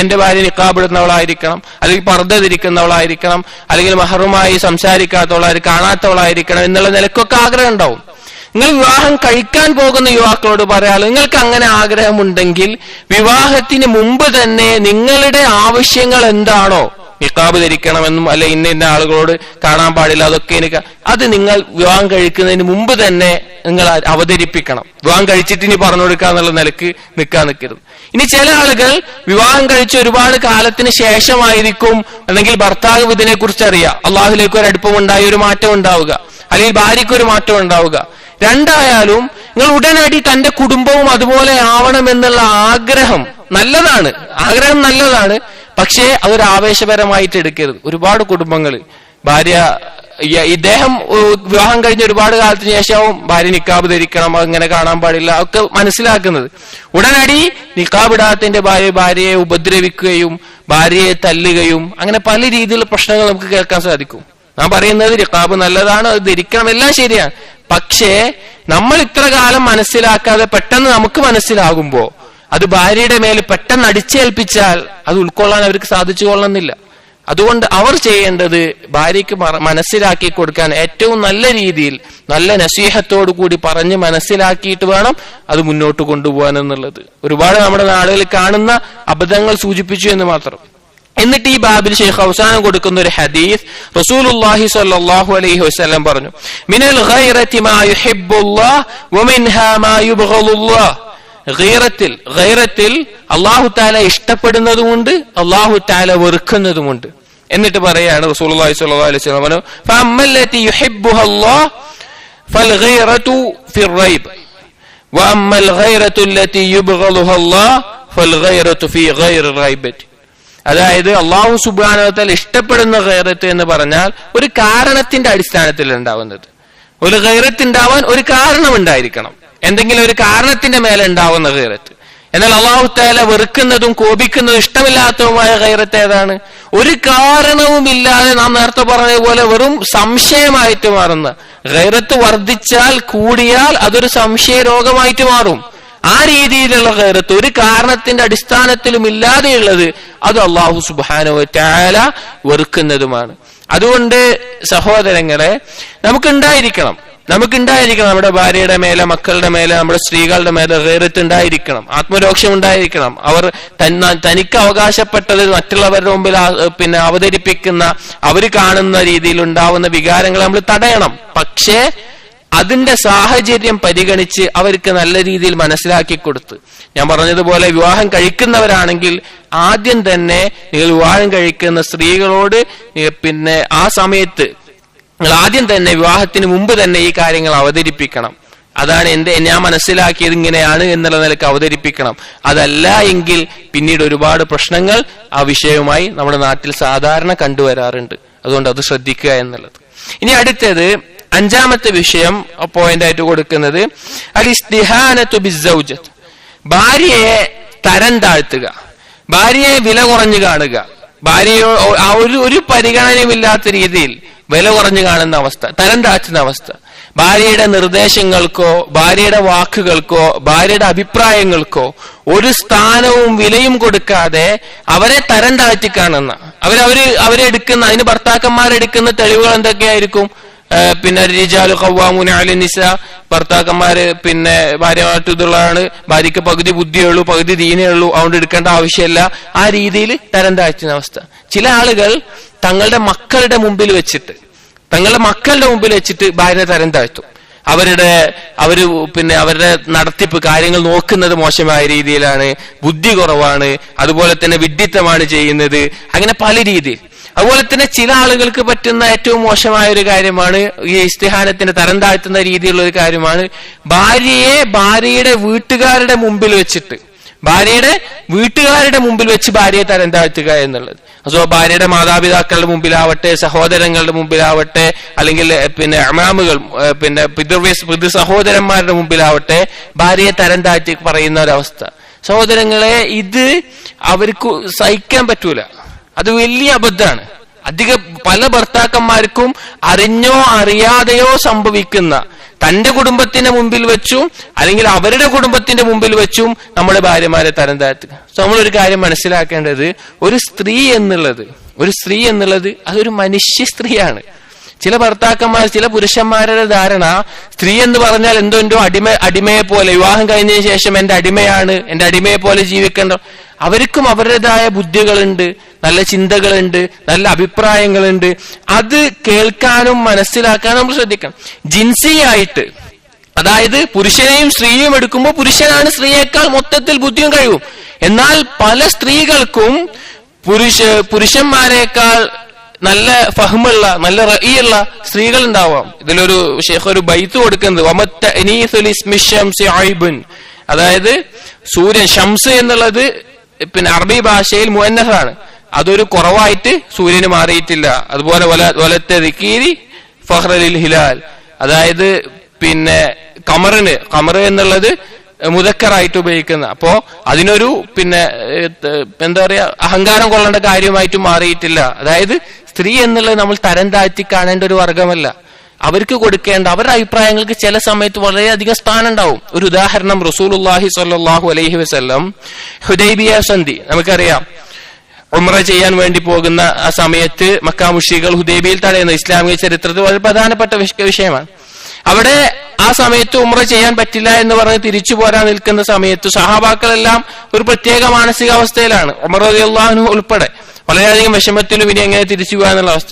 എന്റെ ഭാര്യ നിഖാബിടുന്നവളായിരിക്കണം, അല്ലെങ്കിൽ പർദ്ദ ധരിക്കുന്നവളായിരിക്കണം, അല്ലെങ്കിൽ മഹറുമായി സംസാരിക്കാത്തവളായിരിക്കും, കാണാത്തവളായിരിക്കണം എന്നുള്ള നിലക്കൊക്കെ ആഗ്രഹം ഉണ്ടാവും. നിങ്ങൾ വിവാഹം കഴിക്കാൻ പോകുന്ന യുവാക്കളോട് പറയാം, നിങ്ങൾക്ക് അങ്ങനെ ആഗ്രഹമുണ്ടെങ്കിൽ വിവാഹത്തിന് മുമ്പ് തന്നെ നിങ്ങളുടെ ആവശ്യങ്ങൾ എന്താണോ, നിഖാബ് ധരിക്കണമെന്നും അല്ലെ ഇന്ന ആളുകളോട് കാണാൻ പാടില്ല, അതൊക്കെ അത് നിങ്ങൾ വിവാഹം കഴിക്കുന്നതിന് മുമ്പ് തന്നെ നിങ്ങൾ അവതരിപ്പിക്കണം. വിവാഹം കഴിച്ചിട്ട് ഇനി പറഞ്ഞു കൊടുക്കാന്നുള്ള നിലക്ക് നിൽക്കരുത്. ഇനി ചില ആളുകൾ വിവാഹം കഴിച്ച് ഒരുപാട് കാലത്തിന് ശേഷമായിരിക്കും അല്ലെങ്കിൽ ഭർത്താവ് ഇതിനെ കുറിച്ച് അറിയാം, അള്ളാഹുലേക്ക് ഒരു അടുപ്പമുണ്ടായി ഒരു മാറ്റം ഉണ്ടാവുക, അല്ലെങ്കിൽ ഭാര്യയ്ക്ക് ഒരു മാറ്റം ഉണ്ടാവുക. രണ്ടായാലും നിങ്ങൾ ഉടനടി തന്റെ കുടുംബവും അതുപോലെ ആവണമെന്നുള്ള ആഗ്രഹം നല്ലതാണ്, പക്ഷേ അതൊരു ആവേശപരമായിട്ട് എടുക്കരുത്. ഒരുപാട് കുടുംബങ്ങൾ ഭാര്യ ഇദ്ദേഹം വിവാഹം കഴിഞ്ഞ ഒരുപാട് കാലത്തിന് ശേഷവും ഭാര്യ നിക്കാബ് ധരിക്കണം, അങ്ങനെ കാണാൻ പാടില്ല ഒക്കെ മനസ്സിലാക്കുന്നത്. ഉടനടി നിക്കാബ് ഇടാത്തതിന്റെ ഭാര്യയെ ഉപദ്രവിക്കുകയും ഭാര്യയെ തല്ലുകയും അങ്ങനെ പല രീതിയിലുള്ള പ്രശ്നങ്ങൾ നമുക്ക് കേൾക്കാൻ സാധിക്കും. ഞാൻ പറയുന്നത് നിക്കാബ് നല്ലതാണ്, അത് ധരിക്കണം, എല്ലാം ശരിയാണ്. പക്ഷേ നമ്മൾ ഇത്ര കാലം മനസ്സിലാക്കാതെ പെട്ടെന്ന് നമുക്ക് മനസ്സിലാകുമ്പോ അത് ഭാര്യയുടെ മേൽ പെട്ടെന്ന് അടിച്ചേൽപ്പിച്ചാൽ അത് ഉൾക്കൊള്ളാൻ അവർക്ക് സാധിച്ചു കൊള്ളുന്നില്ല. അതുകൊണ്ട് അവർ ചെയ്യേണ്ടത് ഭാര്യയ്ക്ക് മനസ്സിലാക്കി കൊടുക്കാൻ ഏറ്റവും നല്ല രീതിയിൽ നല്ല നസീഹത്തോടു കൂടി പറഞ്ഞ് മനസ്സിലാക്കിയിട്ട് വേണം അത് മുന്നോട്ട് കൊണ്ടുപോകാൻ എന്നുള്ളത്. ഒരുപാട് നമ്മുടെ നാടുകളിൽ കാണുന്ന അബദ്ധങ്ങൾ സൂചിപ്പിച്ചു എന്ന് മാത്രം. എന്നിട്ട് ഈ ബാബിൽ ശൈഖ് അവസാനം കൊടുക്കുന്ന ഒരു ഹദീസ് റസൂലുള്ളാഹി സ്വല്ലല്ലാഹു അലൈഹി വസല്ലം പറഞ്ഞു, മിനൽ ഗൈറതി മാ യുഹിബ്ബുല്ലാഹ് വമിൻഹാ മാ യുബ്ഗളുല്ലാഹ്. ഗൈറത്തിൽ അല്ലാഹു തആല ഇഷ്ടപ്പെടുന്നതുമുണ്ട്, അല്ലാഹു തആല വെറുക്കുന്നതുമുണ്ട്. എന്നിട്ട് പറയാണ് റസൂലുള്ളാഹി സ്വല്ലല്ലാഹു അലൈഹി വസല്ലം പറഞ്ഞു, ഫഅമ്മല്ലതി യുഹിബ്ബുഹല്ലാഹ് ഫൽഗൈറതു ഫിർ-റൈബ് വഅമ്മൽ ഗൈറതു അല്ലതി യുബ്ഗളുഹല്ലാഹ് ഫൽഗൈറതു ഫീ ഗൈറി റൈബതി. അതായത് അല്ലാഹു സുബ്ഹാനഹു വ തആല ഇഷ്ടപ്പെടുന്ന ഗൈറത്ത് എന്ന് പറഞ്ഞാൽ ഒരു കാരണത്തിന്റെ അടിസ്ഥാനത്തിൽ ഉണ്ടാവുന്നത്. ഒരു ഗൈറത്ത് ഉണ്ടാവാൻ ഒരു കാരണം ഉണ്ടായിരിക്കണം, എന്തെങ്കിലും ഒരു കാരണത്തിന്റെ മേലെ ഉണ്ടാവുന്ന ഗൈറത്ത്. എന്നാൽ അല്ലാഹു തആല വെറുക്കുന്നതും കോപിക്കുന്നതും ഇഷ്ടമില്ലാത്തതുമായ ഗൈറത്ത് ഏതാണ്? ഒരു കാരണവുമില്ലാതെ നാം നേരത്തെ പറഞ്ഞതുപോലെ വെറും സംശയമായിട്ട് മാറുന്ന ഗൈറത്ത്. വർദ്ധിച്ചാൽ കൂടിയാൽ അതൊരു സംശയ രോഗമായിട്ട് മാറും. ആ രീതിയിലുള്ള ഗൈറത്ത് ഒരു കാരണത്തിന്റെ അടിസ്ഥാനത്തിലും ഇല്ലാതെയുള്ളത് അത് അല്ലാഹു സുബ്ഹാനഹു വ തആല വെറുക്കുന്നതുമാണ്. അതുകൊണ്ട് സഹോദരങ്ങളെ നമുക്കുണ്ടായിരിക്കണം നമ്മുടെ ഭാര്യയുടെ മേലെ, മക്കളുടെ മേലെ, നമ്മുടെ സ്ത്രീകളുടെ മേലെ ഗൈറത്ത് ഉണ്ടായിരിക്കണം, ആത്മരോക്ഷം ഉണ്ടായിരിക്കണം. അവർ തനിക്ക് അവകാശപ്പെട്ടത് മറ്റുള്ളവരുടെ മുമ്പിൽ അവതരിപ്പിക്കുന്ന, അവർ കാണുന്ന രീതിയിൽ ഉണ്ടാവുന്ന വികാരങ്ങൾ നമ്മൾ തടയണം. പക്ഷേ അതിന്റെ സാഹചര്യം പരിഗണിച്ച് അവർക്ക് നല്ല രീതിയിൽ മനസ്സിലാക്കി കൊടുത്ത്, ഞാൻ പറഞ്ഞതുപോലെ വിവാഹം കഴിക്കുന്നവരാണെങ്കിൽ ആദ്യം തന്നെ നിങ്ങൾ വിവാഹം കഴിക്കുന്ന സ്ത്രീകളോട് ആ സമയത്ത് നിങ്ങൾ ആദ്യം തന്നെ വിവാഹത്തിന് മുമ്പ് തന്നെ ഈ കാര്യങ്ങൾ അവതരിപ്പിക്കണം. അതാണ് ഞാൻ മനസ്സിലാക്കിയത് ഇങ്ങനെയാണ് എന്നുള്ള നിലക്ക് അവതരിപ്പിക്കണം. അതല്ല എങ്കിൽ പിന്നീട് ഒരുപാട് പ്രശ്നങ്ങൾ ആ വിഷയവുമായി നമ്മുടെ നാട്ടിൽ സാധാരണ കണ്ടുവരാറുണ്ട്. അതുകൊണ്ട് അത് ശ്രദ്ധിക്കുക എന്നുള്ളത്. ഇനി അടുത്തത് അഞ്ചാമത്തെ വിഷയം പോയിന്റ് ആയിട്ട് കൊടുക്കുന്നത് അൽ-ഇസ്തിഹാനതു ബിസ്സൗജത്ത്. ഭാര്യയെ തരം താഴ്ത്തുക, ഭാര്യയെ വില കുറഞ്ഞു കാണുക, ഭാര്യയെ ഒരു പരിഗണനയുമില്ലാത്ത രീതിയിൽ വില കുറഞ്ഞു കാണുന്ന അവസ്ഥ, തരം താഴ്ത്തുന്ന അവസ്ഥ. ഭാര്യയുടെ നിർദ്ദേശങ്ങൾക്കോ ഭാര്യയുടെ വാക്കുകൾക്കോ ഭാര്യയുടെ അഭിപ്രായങ്ങൾക്കോ ഒരു സ്ഥാനവും വിലയും കൊടുക്കാതെ അവരെ തരം താഴ്ത്തി കാണുന്ന, അവരെടുക്കുന്ന, അതിന് ഭർത്താക്കന്മാരെടുക്കുന്ന തെളിവുകൾ എന്തൊക്കെയായിരിക്കും? റിജാലു ഖവ്വാമൂന അലൻ നിസാ, ഭർത്താക്കന്മാര് ഭാര്യമായിട്ട് ഇതുള്ളതാണ്, ഭാര്യക്ക് പകുതി ബുദ്ധിയുള്ളൂ പകുതി ദീനേ ഉള്ളൂ, അതുകൊണ്ട് എടുക്കേണ്ട ആവശ്യമില്ല. ആ രീതിയിൽ തരം താഴ്ത്തുന്ന അവസ്ഥ. ചില ആളുകൾ തങ്ങളുടെ മക്കളുടെ മുമ്പിൽ വെച്ചിട്ട് ഭാര്യനെ തരം താഴ്ത്തും. അവരുടെ നടത്തിപ്പ് കാര്യങ്ങൾ നോക്കുന്നത് മോശമായ രീതിയിലാണ്, ബുദ്ധി കുറവാണ്, അതുപോലെ തന്നെ വിഡ്ഢിത്തമാണ് ചെയ്യുന്നത്, അങ്ങനെ പല രീതിയിൽ. അതുപോലെ തന്നെ ചില ആളുകൾക്ക് പറ്റുന്ന ഏറ്റവും മോശമായ ഒരു കാര്യമാണ്, ഈ ഇസ്തിഹാനത്തിന് തരം താഴ്ത്തുന്ന രീതിയിലുള്ള ഒരു കാര്യമാണ്, ഭാര്യയുടെ വീട്ടുകാരുടെ മുമ്പിൽ വെച്ചിട്ട് ഭാര്യയെ തരം താഴ്ത്തുക എന്നുള്ളത്. അതോ ഭാര്യയുടെ മാതാപിതാക്കളുടെ മുമ്പിലാവട്ടെ, സഹോദരങ്ങളുടെ മുമ്പിലാവട്ടെ, അല്ലെങ്കിൽ അമാമുകൾ പിതൃ സഹോദരന്മാരുടെ മുമ്പിലാവട്ടെ ഭാര്യയെ തരം താഴ്ത്തി പറയുന്ന ഒരവസ്ഥ. സഹോദരങ്ങളെ, ഇത് അവർക്ക് സഹിക്കാൻ പറ്റൂല. അത് വലിയ അബദ്ധമാണ്. പല ഭർത്താക്കന്മാർക്കും അറിഞ്ഞോ അറിയാതെയോ സംഭവിക്കുന്ന, തന്റെ കുടുംബത്തിന്റെ മുമ്പിൽ വെച്ചും അല്ലെങ്കിൽ അവരുടെ കുടുംബത്തിന്റെ മുമ്പിൽ വെച്ചും നമ്മുടെ ഭാര്യമാരെ തരം താഴ്ത്തുക. നമ്മളൊരു കാര്യം മനസ്സിലാക്കേണ്ടത്, ഒരു സ്ത്രീ എന്നുള്ളത് അതൊരു മനുഷ്യ സ്ത്രീയാണ്. ചില ഭർത്താക്കന്മാർ, ചില പുരുഷന്മാരുടെ ധാരണ സ്ത്രീ എന്ന് പറഞ്ഞാൽ എന്തോ അടിമയെ പോലെ, വിവാഹം കഴിഞ്ഞതിന് ശേഷം എന്റെ അടിമയാണ്, എന്റെ അടിമയെ പോലെ ജീവിക്കേണ്ട. അവർക്കും അവരുടേതായ ബുദ്ധികളുണ്ട്, നല്ല ചിന്തകളുണ്ട്, നല്ല അഭിപ്രായങ്ങളുണ്ട്. അത് കേൾക്കാനും മനസ്സിലാക്കാനും നമ്മൾ ശ്രദ്ധിക്കണം. ജിൻസിയായിട്ട്, അതായത് പുരുഷനെയും സ്ത്രീയും എടുക്കുമ്പോൾ പുരുഷനാണ് സ്ത്രീയേക്കാൾ മൊത്തത്തിൽ ബുദ്ധിയും കഴിവും. എന്നാൽ പല സ്ത്രീകൾക്കും പുരുഷന്മാരെക്കാൾ നല്ല ഫഹ്മുള്ള, നല്ല റഈയുള്ള സ്ത്രീകൾ ഉണ്ടാവാം. ഇതിലൊരു ഷെയ്ഖ് ഒരു ബൈത്ത് കൊടുക്കുന്നത്, അതായത് സൂര്യൻ, ഷംസ് എന്നുള്ളത് അറബി ഭാഷയിൽ മുഅന്നസാണ്. അതൊരു കുറവായിട്ട് സൂര്യന് മാറിയിട്ടില്ല. അതുപോലെ വലത്തെ ദിക്കീരി ഫഹ്റലിൽ ഹിലാൽ, അതായത് പിന്നെ ഖമർ എന്നുള്ളത് മുദക്കറായിട്ട് ഉപയോഗിക്കുന്ന, അപ്പോ അതിനൊരു പിന്നെ എന്താ പറയാ അഹങ്കാരം കൊള്ളേണ്ട കാര്യമായിട്ട് മാറിയിട്ടില്ല. അതായത് സ്ത്രീ എന്നുള്ളത് നമ്മൾ തരം താഴ്ത്തി കാണേണ്ട ഒരു വർഗമല്ല. അവർക്ക് കൊടുക്കേണ്ട അവരുടെ അഭിപ്രായങ്ങൾക്ക് ചില സമയത്ത് വളരെയധികം സ്ഥാനം ഉണ്ടാവും. ഒരു ഉദാഹരണം, റസൂലുള്ളാഹി സ്വല്ലല്ലാഹു അലൈഹി വസല്ലം ഹുദൈബിയ സന്ധി നമുക്കറിയാം, ഉംറ ചെയ്യാൻ വേണ്ടി പോകുന്ന ആ സമയത്ത് മക്കാ മുശ്രിക്കുകൾ ഹുദൈബിയയിൽ തടയുന്ന ഇസ്ലാമിക ചരിത്രത്തിൽ വളരെ പ്രധാനപ്പെട്ട വിഷയമാണ്. അവിടെ ആ സമയത്ത് ഉംറ ചെയ്യാൻ പറ്റില്ല എന്ന് പറഞ്ഞ് തിരിച്ചു പോരാൻ നിൽക്കുന്ന സമയത്ത് സഹാബാക്കളെല്ലാം ഒരു പ്രത്യേക മാനസികാവസ്ഥയിലാണ്, ഉമർ റളിയല്ലാഹു അൻഹു ഉൾപ്പെടെ വളരെയധികം വിഷമത്തിലും ഇനി എങ്ങനെ തിരിച്ചു പോകാന്നുള്ള അവസ്ഥ.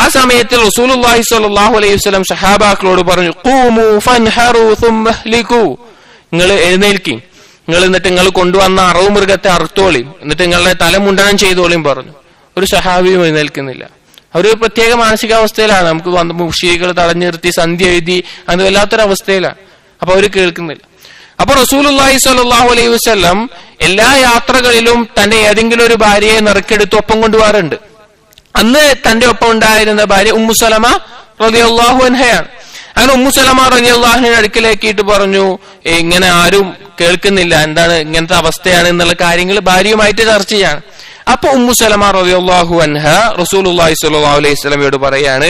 ആ സമയത്ത് റസൂലുള്ളാഹി സ്വല്ലല്ലാഹു അലൈഹി വസല്ലം സഹാബാക്കളോട് പറഞ്ഞു, ഖൂമു ഫൻഹറു സുമ്മ ഹ്ലികൂ, നിങ്ങൾ എഴുന്നേൽക്കി, നിങ്ങൾ എന്നിട്ട് നിങ്ങൾ കൊണ്ടുവന്ന അറവ് മൃഗത്തെ അറുത്തോളിയും, എന്നിട്ട് നിങ്ങളുടെ തല മുണ്ടനം ചെയ്തോളിയും പറഞ്ഞു. ഒരു സഹാബിയും എഴുന്നേൽക്കുന്നില്ല. അവര് പ്രത്യേക മാനസികാവസ്ഥയിലാണ്. നമുക്ക് വന്ന മുശ്രിക്കുകൾ തടഞ്ഞു നിർത്തി സന്ധ്യ എഴുതി, അത് വല്ലാത്തൊരവസ്ഥയിലാണ്. അപ്പൊ അവര് കേൾക്കുന്നില്ല. അപ്പൊ റസൂലുള്ളാഹി സ്വല്ലല്ലാഹു അലൈഹി വസല്ലം എല്ലാ യാത്രകളിലും തന്റെ ഏതെങ്കിലും ഒരു ഭാര്യയെ നറുക്കെടുത്ത് ഒപ്പം കൊണ്ടുപോകാറുണ്ട്. അന്ന് തന്റെ ഒപ്പം ഉണ്ടായിരുന്ന ഭാര്യ ഉമ്മു സലമ റളിയല്ലാഹു അൻഹയാണ്. അങ്ങനെ ഉമ്മു സലമ റളിയല്ലാഹു അൻഹയുടെ അടുക്കലേക്കിട്ട് പറഞ്ഞു, ഇങ്ങനെ ആരും കേൾക്കുന്നില്ല, എന്താണ് ഇങ്ങനത്തെ അവസ്ഥയാണ് എന്നുള്ള കാര്യങ്ങൾ ഭാര്യയുമായിട്ട് ചർച്ച ചെയ്യാണ്. അപ്പൊ ഉമ്മു സലമ റളിയല്ലാഹു അൻഹ റസൂലുള്ളാഹി സ്വല്ലല്ലാഹു അലൈഹി വസല്ലമയോട് പറയാണ്,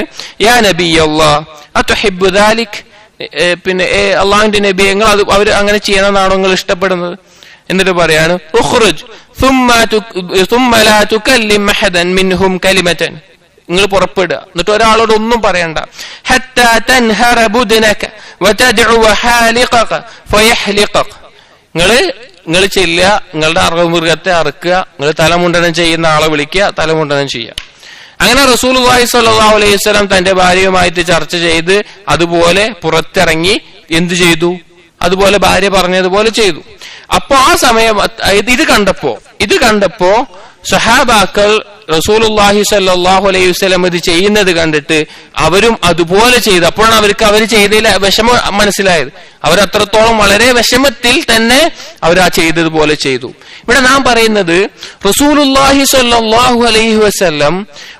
യാ നബിയല്ലാഹ് അതുഹിബ്ബു ദാലിക്, പിന്നെ അള്ളാഹുവിന്റെ നബി, നിങ്ങൾ അത് അവര് അങ്ങനെ ചെയ്യണമെന്നാണോ നിങ്ങൾ ഇഷ്ടപ്പെടുന്നത്? എന്നിട്ട് പറയാണ്, ഉഖ്റുജ് സുമ്മ ലാ തുകല്ലിം അഹദൻ മിൻഹും കലിമതൻ, നിങ്ങൾ പുറപ്പെടുക, എന്നിട്ട് ഒരാളോട് ഒന്നും പറയണ്ട. ഹത്താ തൻഹറ ബുദ്നക വതദ്ഉ ഹാലിഖക ഫയഹ്ലിഖക, നിങ്ങൾ ചെല്ലുക, നിങ്ങളുടെ അറവുമൃഗത്തെ അറുക്കുക, നിങ്ങൾ തലമുണ്ടനം ചെയ്യുന്ന ആളെ വിളിക്കുക, തലമുണ്ടനം ചെയ്യുക. അങ്ങനെ റസൂലുള്ളാഹി സ്വല്ലല്ലാഹു അലൈഹി വസല്ലം തന്റെ ഭാര്യയുമായിട്ട് ചർച്ച ചെയ്ത് അതുപോലെ പുറത്തിറങ്ങി എന്തു ചെയ്തു? അതുപോലെ ഭാര്യ പറഞ്ഞതുപോലെ ചെയ്തു. അപ്പൊ ആ സമയം ഇത് കണ്ടപ്പോ സഹാബാക്കൾ റസൂലുള്ളാഹി സ്വല്ലല്ലാഹു അലൈഹി വസല്ലം ഇത് ചെയ്യുന്നത് കണ്ടിട്ട് അവരും അതുപോലെ ചെയ്തു. അപ്പോഴാണ് അവർ ചെയ്തതിൽ വിഷമം മനസ്സിലായത്. അവരത്രത്തോളം വളരെ വിഷമത്തിൽ തന്നെ അവർ ആ ചെയ്തതുപോലെ ചെയ്തു. ഇവിടെ നാം പറയുന്നത് റസൂലുള്ളാഹി സ്വല്ലല്ലാഹു അലൈഹി വസല്ലം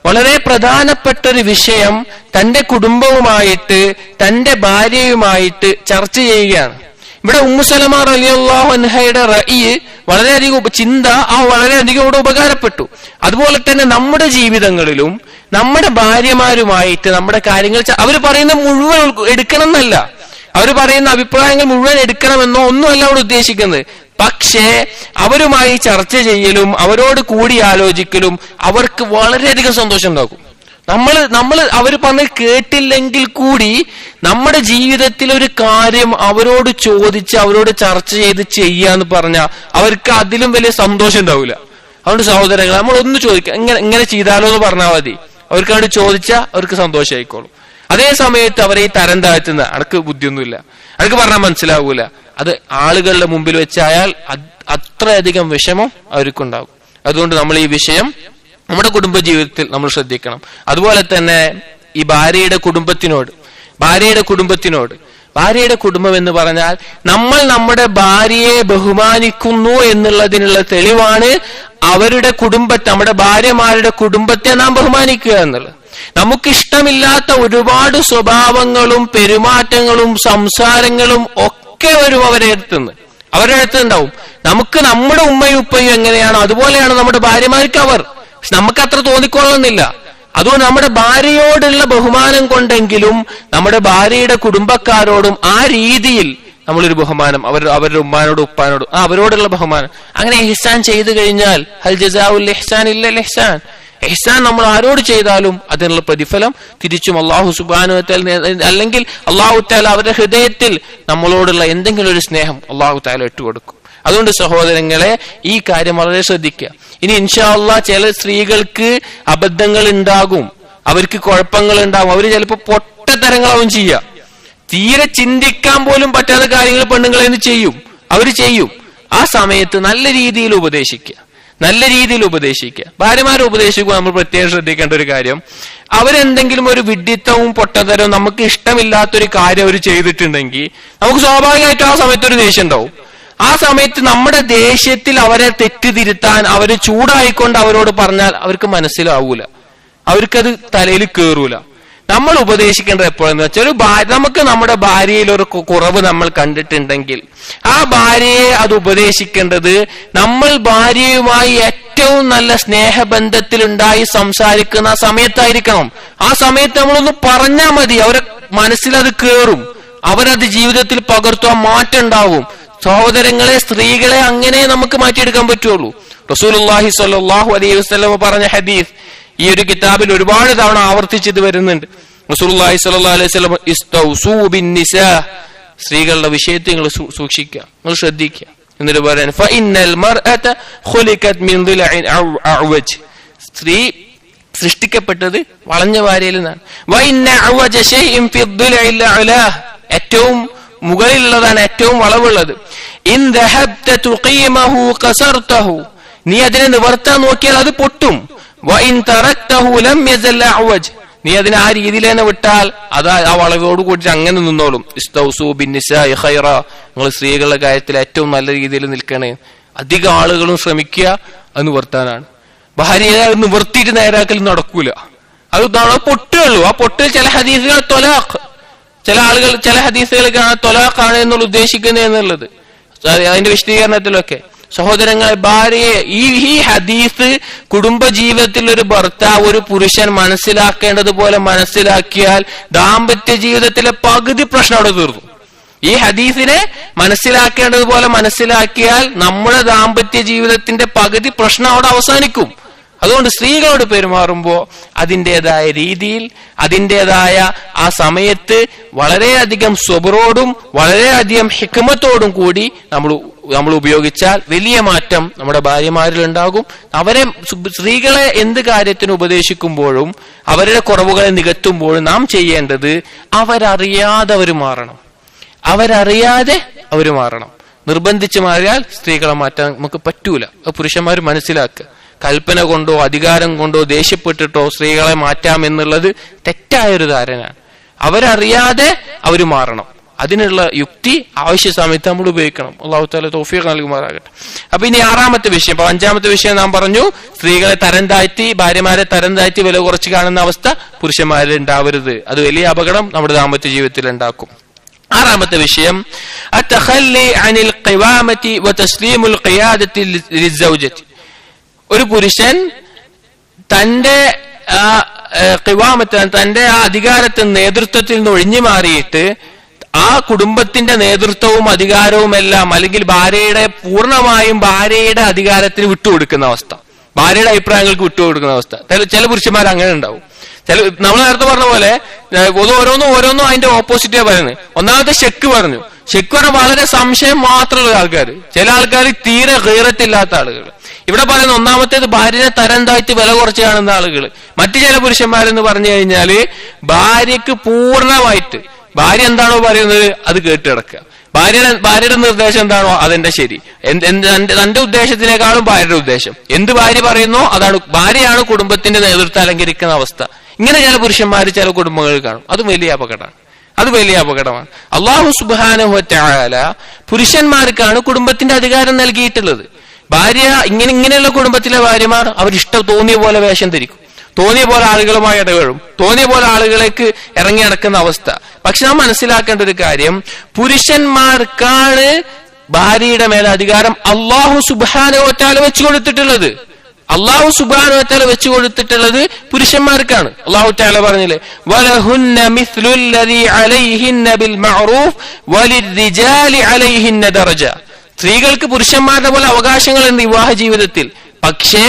വളരെ പ്രധാനപ്പെട്ട ഒരു വിഷയം തന്റെ കുടുംബവുമായിട്ട് തന്റെ ഭാര്യയുമായിട്ട് ചർച്ച ചെയ്യുകയാണ്. ഇവിടെ ഉമ്മു സലമ റളിയല്ലാഹു അൻഹയുടെ റഅയ് വളരെയധികം ചിന്ത വളരെയധികം ഇവിടെ ഉപകാരപ്പെട്ടു. അതുപോലെ തന്നെ നമ്മുടെ ജീവിതങ്ങളിലും നമ്മുടെ ഭാര്യമാരുമായിട്ട് നമ്മുടെ കാര്യങ്ങൾ അവർ പറയുന്ന മുഴുവൻ എടുക്കണം എന്നല്ല, അവർ പറയുന്ന അഭിപ്രായങ്ങൾ മുഴുവൻ എടുക്കണമെന്നോ ഒന്നുമല്ല അവിടെ ഉദ്ദേശിക്കുന്നത്. പക്ഷേ അവരുമായി ചർച്ച ചെയ്യലും അവരോട് കൂടി ആലോചിക്കലും അവർക്ക് വളരെയധികം സന്തോഷം ഉണ്ടാക്കും. നമ്മൾ അവർ പറഞ്ഞ് കേട്ടില്ലെങ്കിൽ കൂടി നമ്മുടെ ജീവിതത്തിൽ ഒരു കാര്യം അവരോട് ചോദിച്ച് അവരോട് ചർച്ച ചെയ്ത് ചെയ്യാന്ന് പറഞ്ഞാൽ അവർക്ക് അതിലും വലിയ സന്തോഷം ഉണ്ടാവില്ല. അതുകൊണ്ട് സഹോദരങ്ങൾ, നമ്മളൊന്ന് ചോദിക്കാം, ഇങ്ങനെ ചെയ്താലോ എന്ന് പറഞ്ഞാൽ മതി, അവർക്ക് അവിടെ ചോദിച്ചാൽ അവർക്ക് സന്തോഷമായിക്കോളും. അതേ സമയത്ത് അവരെ ഈ തരം താഴ്ത്തുന്ന അനക്ക് ബുദ്ധിയൊന്നുമില്ല, അനക്ക് പറഞ്ഞാൽ മനസ്സിലാവൂല, അത് ആളുകളുടെ മുമ്പിൽ വെച്ചായാൽ അത്രയധികം വിഷമം അവർക്കുണ്ടാകും. അതുകൊണ്ട് നമ്മൾ ഈ വിഷയം നമ്മുടെ കുടുംബജീവിതത്തിൽ നമ്മൾ ശ്രദ്ധിക്കണം. അതുപോലെ തന്നെ ഈ ഭാര്യയുടെ കുടുംബം എന്ന് പറഞ്ഞാൽ നമ്മൾ നമ്മുടെ ഭാര്യയെ ബഹുമാനിക്കുന്നു എന്നുള്ളതിനുള്ള തെളിവാണ് നമ്മുടെ ഭാര്യമാരുടെ കുടുംബത്തെ നാം ബഹുമാനിക്കുക എന്നുള്ളത്. നമുക്കിഷ്ടമില്ലാത്ത ഒരുപാട് സ്വഭാവങ്ങളും പെരുമാറ്റങ്ങളും സംസാരങ്ങളും ഒക്കെ വരും അവരുടെ അടുത്തുണ്ടാവും. നമുക്ക് നമ്മുടെ ഉമ്മയും ഉപ്പയും എങ്ങനെയാണോ അതുപോലെയാണ് നമ്മുടെ ഭാര്യമാർക്ക് അവർ. നമുക്ക് അത്ര തോന്നിക്കൊള്ളുന്നില്ല. അതുകൊണ്ട് നമ്മുടെ ഭാര്യയോടുള്ള ബഹുമാനം കൊണ്ടെങ്കിലും നമ്മുടെ ഭാര്യയുടെ കുടുംബക്കാരോടും ആ രീതിയിൽ നമ്മളൊരു ബഹുമാനം, അവരുടെ ഉമ്മാനോടും ഉപ്പാനോടും അവരോടുള്ള ബഹുമാനം, അങ്ങനെ ഇഹ്സാൻ ചെയ്തു കഴിഞ്ഞാൽ ഹൽ ജസാഉൽ ഇഹ്സാൻ ഇല്ലൽ ഇഹ്സാൻ, ഇഹ്സാൻ നമ്മൾ ആരോട് ചെയ്താലും അതിനുള്ള പ്രതിഫലം തിരിച്ചും അല്ലാഹു സുബ്ഹാനഹു വ തആല, അല്ലെങ്കിൽ അല്ലാഹു തആല അവരുടെ ഹൃദയത്തിൽ നമ്മളോടുള്ള എന്തെങ്കിലും ഒരു സ്നേഹം അല്ലാഹു തആല ഇട്ടുകൊടുക്കും. അതുകൊണ്ട് സഹോദരങ്ങളെ, ഈ കാര്യം വളരെ ശ്രദ്ധിക്കുക. ഇനി ഇൻഷാ അല്ലാഹ് ചില സ്ത്രീകൾക്ക് അബദ്ധങ്ങൾ ഉണ്ടാകും, അവർക്ക് കുഴപ്പങ്ങൾ ഉണ്ടാകും, അവര് ചിലപ്പോൾ പൊട്ടത്തരങ്ങളാവും ചെയ്യുക. തീരെ ചിന്തിക്കാൻ പോലും പറ്റാത്ത കാര്യങ്ങൾ പെണ്ണുങ്ങളെന്ന് അവര് ചെയ്യും. ആ സമയത്ത് നല്ല രീതിയിൽ ഉപദേശിക്കുക. ഭാര്യമാരെ ഉപദേശിക്കുക. നമ്മൾ പ്രത്യേകം ശ്രദ്ധിക്കേണ്ട ഒരു കാര്യം, അവരെന്തെങ്കിലും ഒരു വിഡ്ഢിത്തവും പൊട്ടത്തരവും നമുക്ക് ഇഷ്ടമില്ലാത്തൊരു കാര്യം അവർ ചെയ്തിട്ടുണ്ടെങ്കിൽ നമുക്ക് സ്വാഭാവികമായിട്ടും ആ സമയത്ത് ഒരു ദേഷ്യം ഉണ്ടാവും. ആ സമയത്ത് നമ്മുടെ ദേഷ്യത്തിൽ അവരെ തെറ്റിതിരുത്താൻ, അവര് ചൂടായിക്കൊണ്ട് അവരോട് പറഞ്ഞാൽ അവർക്ക് മനസ്സിലാവൂല, അവർക്കത് തലയിൽ കേറൂല. നമ്മൾ ഉപദേശിക്കേണ്ടത് എപ്പോഴെന്ന് വെച്ചാൽ, നമുക്ക് നമ്മുടെ ഭാര്യയിൽ ഒരു കുറവ് നമ്മൾ കണ്ടിട്ടുണ്ടെങ്കിൽ ആ ഭാര്യയെ അത് ഉപദേശിക്കേണ്ടത് നമ്മൾ ഭാര്യയുമായി ഏറ്റവും നല്ല സ്നേഹബന്ധത്തിലുണ്ടായി സംസാരിക്കുന്ന സമയത്തായിരിക്കണം. ആ സമയത്ത് നമ്മളൊന്ന് പറഞ്ഞാൽ മതി, അവരെ മനസ്സിലത് കേറും, അവരത് ജീവിതത്തിൽ പകർത്തുവാൻ മാറ്റം ഉണ്ടാവും. സഹോദരങ്ങളെ, സ്ത്രീകളെ അങ്ങനെ നമുക്ക് മാറ്റിയെടുക്കാൻ പറ്റുള്ളൂ. റസൂലുള്ളാഹി സ്വല്ലല്ലാഹു അലൈഹി വസല്ലം പറഞ്ഞ ഹദീസ് ഈ ഒരു കിതാബിൽ ഒരുപാട് തവണ ആവർത്തിച്ചത് വരുന്നുണ്ട്. റസൂലുള്ളാഹി സ്വല്ലല്ലാഹു അലൈഹി വസല്ലം ഇസ്തൗസൂ ബിന്നിസാ, സ്ത്രീകളുടെ വിഷയത്തിൽ നിങ്ങൾ സൂക്ഷിക്കുക, നിങ്ങൾ ശ്രദ്ധിക്കുക. എന്നിട്ട് പറയാൻ ഫഇന്നൽ മർഅത ഖുലിഖത് മിൻ ദിലഇൻ അഅവജ്, സ്ത്രീ സൃഷ്ടിക്കപ്പെട്ടത് വളഞ്ഞ വാരയിൽ നിന്നാണ്. വഇന്ന അഅവജ ശൈഇൻ ഫി ദിലഇൽ അലാ, ഏറ്റവും മുകളിലുള്ളതാണ് ഏറ്റവും വളവുള്ളത്. ഇൻ ദഹബ്ത തുഖീമഹു ഖസർതഹു, നീ അതിനെ നിവർത്താൻ നോക്കിയാൽ അത് പൊട്ടും. വഇൻ തറക്തഹു ലം യസൽ അഅവജ്, നീ അതിനെ ആ രീതിയിൽ തന്നെ വിട്ടാൽ അത് ആ വളവോട് കൂടി അങ്ങനെ നിന്നോളും. ഇസ്തൗസൂ ബിന്നിസാഇ ഖൈറ, നിങ്ങൾ സ്ത്രീകളുടെ കാര്യത്തിൽ ഏറ്റവും നല്ല രീതിയിൽ നിൽക്കണേ. അധികം ആളുകളും ശ്രമിക്കുക അത് നിവർത്താനാണ്. ഭാര്യയെ നിവർത്തിയിട്ട് നേരാക്കൽ നടക്കൂല, അത് പൊട്ടുകയുള്ളൂ. ആ പൊട്ടിൽ ചില ഹദീസുകൾ തൊലാഖ്, ചില ഹദീസുകൾ തൊലാഖാണ് എന്നുള്ള ഉദ്ദേശിക്കുന്നത് എന്നുള്ളത് അതിന്റെ വിശദീകരണത്തിലൊക്കെ. സഹോദരങ്ങളെ, ഭാര്യയെ ഈ ഹദീസ് കുടുംബജീവിതത്തിൽ ഒരു ഭർത്താവ്, ഒരു പുരുഷൻ മനസ്സിലാക്കേണ്ടതുപോലെ മനസ്സിലാക്കിയാൽ ദാമ്പത്യ ജീവിതത്തിലെ പകുതി പ്രശ്നം അവിടെ തീർന്നു. ഈ ഹദീസിനെ മനസ്സിലാക്കേണ്ടതുപോലെ മനസ്സിലാക്കിയാൽ നമ്മുടെ ദാമ്പത്യ ജീവിതത്തിന്റെ പകുതി പ്രശ്നം അവിടെ അവസാനിക്കും. അതുകൊണ്ട് സ്ത്രീകളോട് പെരുമാറുമ്പോൾ അതിൻ്റെതായ രീതിയിൽ, അതിൻ്റെതായ ആ സമയത്ത് വളരെയധികം സ്വബറോടും വളരെയധികം ഹിക്മത്തോടും കൂടി നമ്മൾ ഉപയോഗിച്ചാൽ വലിയ മാറ്റം നമ്മുടെ ഭാര്യമാരിലുണ്ടാകും. അവരെ, സ്ത്രീകളെ എന്ത് കാര്യത്തിന് ഉപദേശിക്കുമ്പോഴും അവരുടെ കുറവുകളെ നികത്തുമ്പോഴും നാം ചെയ്യേണ്ടത് അവരറിയാതെ അവർ മാറണം. നിർബന്ധിച്ച് മാറിയാൽ സ്ത്രീകളെ മാറ്റാൻ നമുക്ക് പറ്റൂല. പുരുഷന്മാർ മനസ്സിലാക്കുക, കൽപ്പന കൊണ്ടോ അധികാരം കൊണ്ടോ ദേഷ്യപ്പെട്ടിട്ടോ സ്ത്രീകളെ മാറ്റാം എന്നുള്ളത് തെറ്റായൊരു ധാരണയാണ്. അവരറിയാതെ അവർ മാറണം. അതിനുള്ള യുക്തി ആവശ്യ സമയത്ത് നമ്മൾ ഉപയോഗിക്കണം. അല്ലാഹു തആല തൗഫീഖ് നൽകുമാറാകട്ടെ. അപ്പൊ ഇനി ആറാമത്തെ വിഷയം, അപ്പൊ അഞ്ചാമത്തെ വിഷയം നാം പറഞ്ഞു, സ്ത്രീകളെ തരം താഴ്ത്തി, ഭാര്യമാരെ തരം താഴ്ത്തി വില കുറച്ച് കാണുന്ന അവസ്ഥ പുരുഷന്മാരിൽ ഉണ്ടാവരുത്. അത് വലിയ അപകടം നമ്മുടെ ദാമ്പത്യ ജീവിതത്തിൽ ഉണ്ടാക്കും. ആറാമത്തെ വിഷയം അത്തഖല്ലി അനിൽ ഖിവാമത്തി വതസ്ലീമുൽ ഖിയാദത്തി ലിസ്സൗജത്തി, ഒരു പുരുഷൻ തന്റെ തന്റെ ആ അധികാരത്തിൽ നേതൃത്വത്തിൽ നിന്ന് ഒഴിഞ്ഞു മാറിയിട്ട് ആ കുടുംബത്തിന്റെ നേതൃത്വവും അധികാരവും എല്ലാം, അല്ലെങ്കിൽ പൂർണ്ണമായും ഭാര്യയുടെ അധികാരത്തിന് വിട്ടുകൊടുക്കുന്ന അവസ്ഥ, ഭാര്യയുടെ അഭിപ്രായങ്ങൾക്ക് വിട്ടുകൊടുക്കുന്ന അവസ്ഥ. ചില പുരുഷന്മാർ അങ്ങനെ ഉണ്ടാവും. നമ്മൾ നേരത്തെ പറഞ്ഞ പോലെ ഓരോന്നും അതിന്റെ ഓപ്പോസിറ്റേ പറയുന്നത്. ഒന്നാമത്തെ ഷെക്ക് പറഞ്ഞു വളരെ സംശയം മാത്രമുള്ള ആൾക്കാർ, ചില ആൾക്കാർ തീരെ ഗൈറത്തില്ലാത്ത ആളുകൾ. ഇവിടെ പറയുന്ന ഒന്നാമത്തേത് ഭാര്യനെ തരം താഴ്ത്തി വില കുറച്ച് കാണുന്ന ആളുകൾ. മറ്റു ചില പുരുഷന്മാരെന്ന് പറഞ്ഞു കഴിഞ്ഞാല് ഭാര്യക്ക് പൂർണ്ണമായിട്ട് ഭാര്യ എന്താണോ പറയുന്നത് അത് കേട്ട് കിടക്കുക. ഭാര്യയുടെ നിർദ്ദേശം എന്താണോ അതെന്റെ ശരി, തന്റെ ഉദ്ദേശത്തിനേക്കാളും ഭാര്യയുടെ ഉദ്ദേശം, എന്ത് ഭാര്യ പറയുന്നോ അതാണ്. ഭാര്യയാണ് കുടുംബത്തിന്റെ നേതൃത്വം അലങ്കരിക്കുന്ന അവസ്ഥ. ഇങ്ങനെ ചില പുരുഷന്മാർ ചില കുടുംബങ്ങളിൽ കാണും. അത് വലിയ അപകടമാണ്. അല്ലാഹു സുബ്ഹാനഹു വ തആല പുരുഷന്മാർക്കാണ് കുടുംബത്തിന്റെ അധികാരം നൽകിയിട്ടുള്ളത്. ഭാര്യ ഇങ്ങനെയുള്ള കുടുംബത്തിലെ ഭാര്യമാർ അവരിഷ്ടം തോന്നിയ പോലെ വേഷം ധരിക്കും, തോന്നിയ പോലെ ആളുകളുമായി ഇടപെടും, തോന്നിയ പോലെ ആളുകളേക്ക് ഇറങ്ങി നടക്കുന്ന അവസ്ഥ. പക്ഷെ നാം മനസ്സിലാക്കേണ്ട ഒരു കാര്യം, പുരുഷന്മാർക്കാണ് ഭാര്യയുടെ മേലെ അധികാരം അല്ലാഹു സുബ്ഹാനഹു വ തആല വെച്ചു കൊടുത്തിട്ടുള്ളത്. പുരുഷന്മാർക്കാണ്. അല്ലാഹു തആല പറഞ്ഞില്ലേ, വലഹുന്ന മിസ്ലുല്ലദീ അലൈഹിന്ന ബിൽ മഅറൂഫ് വലിർരിജാലി അലൈഹിന്ന ദറജ, സ്ത്രീകൾക്ക് പുരുഷന്മാരുടെ പോലെ അവകാശങ്ങളുണ്ട് വിവാഹ ജീവിതത്തിൽ. പക്ഷേ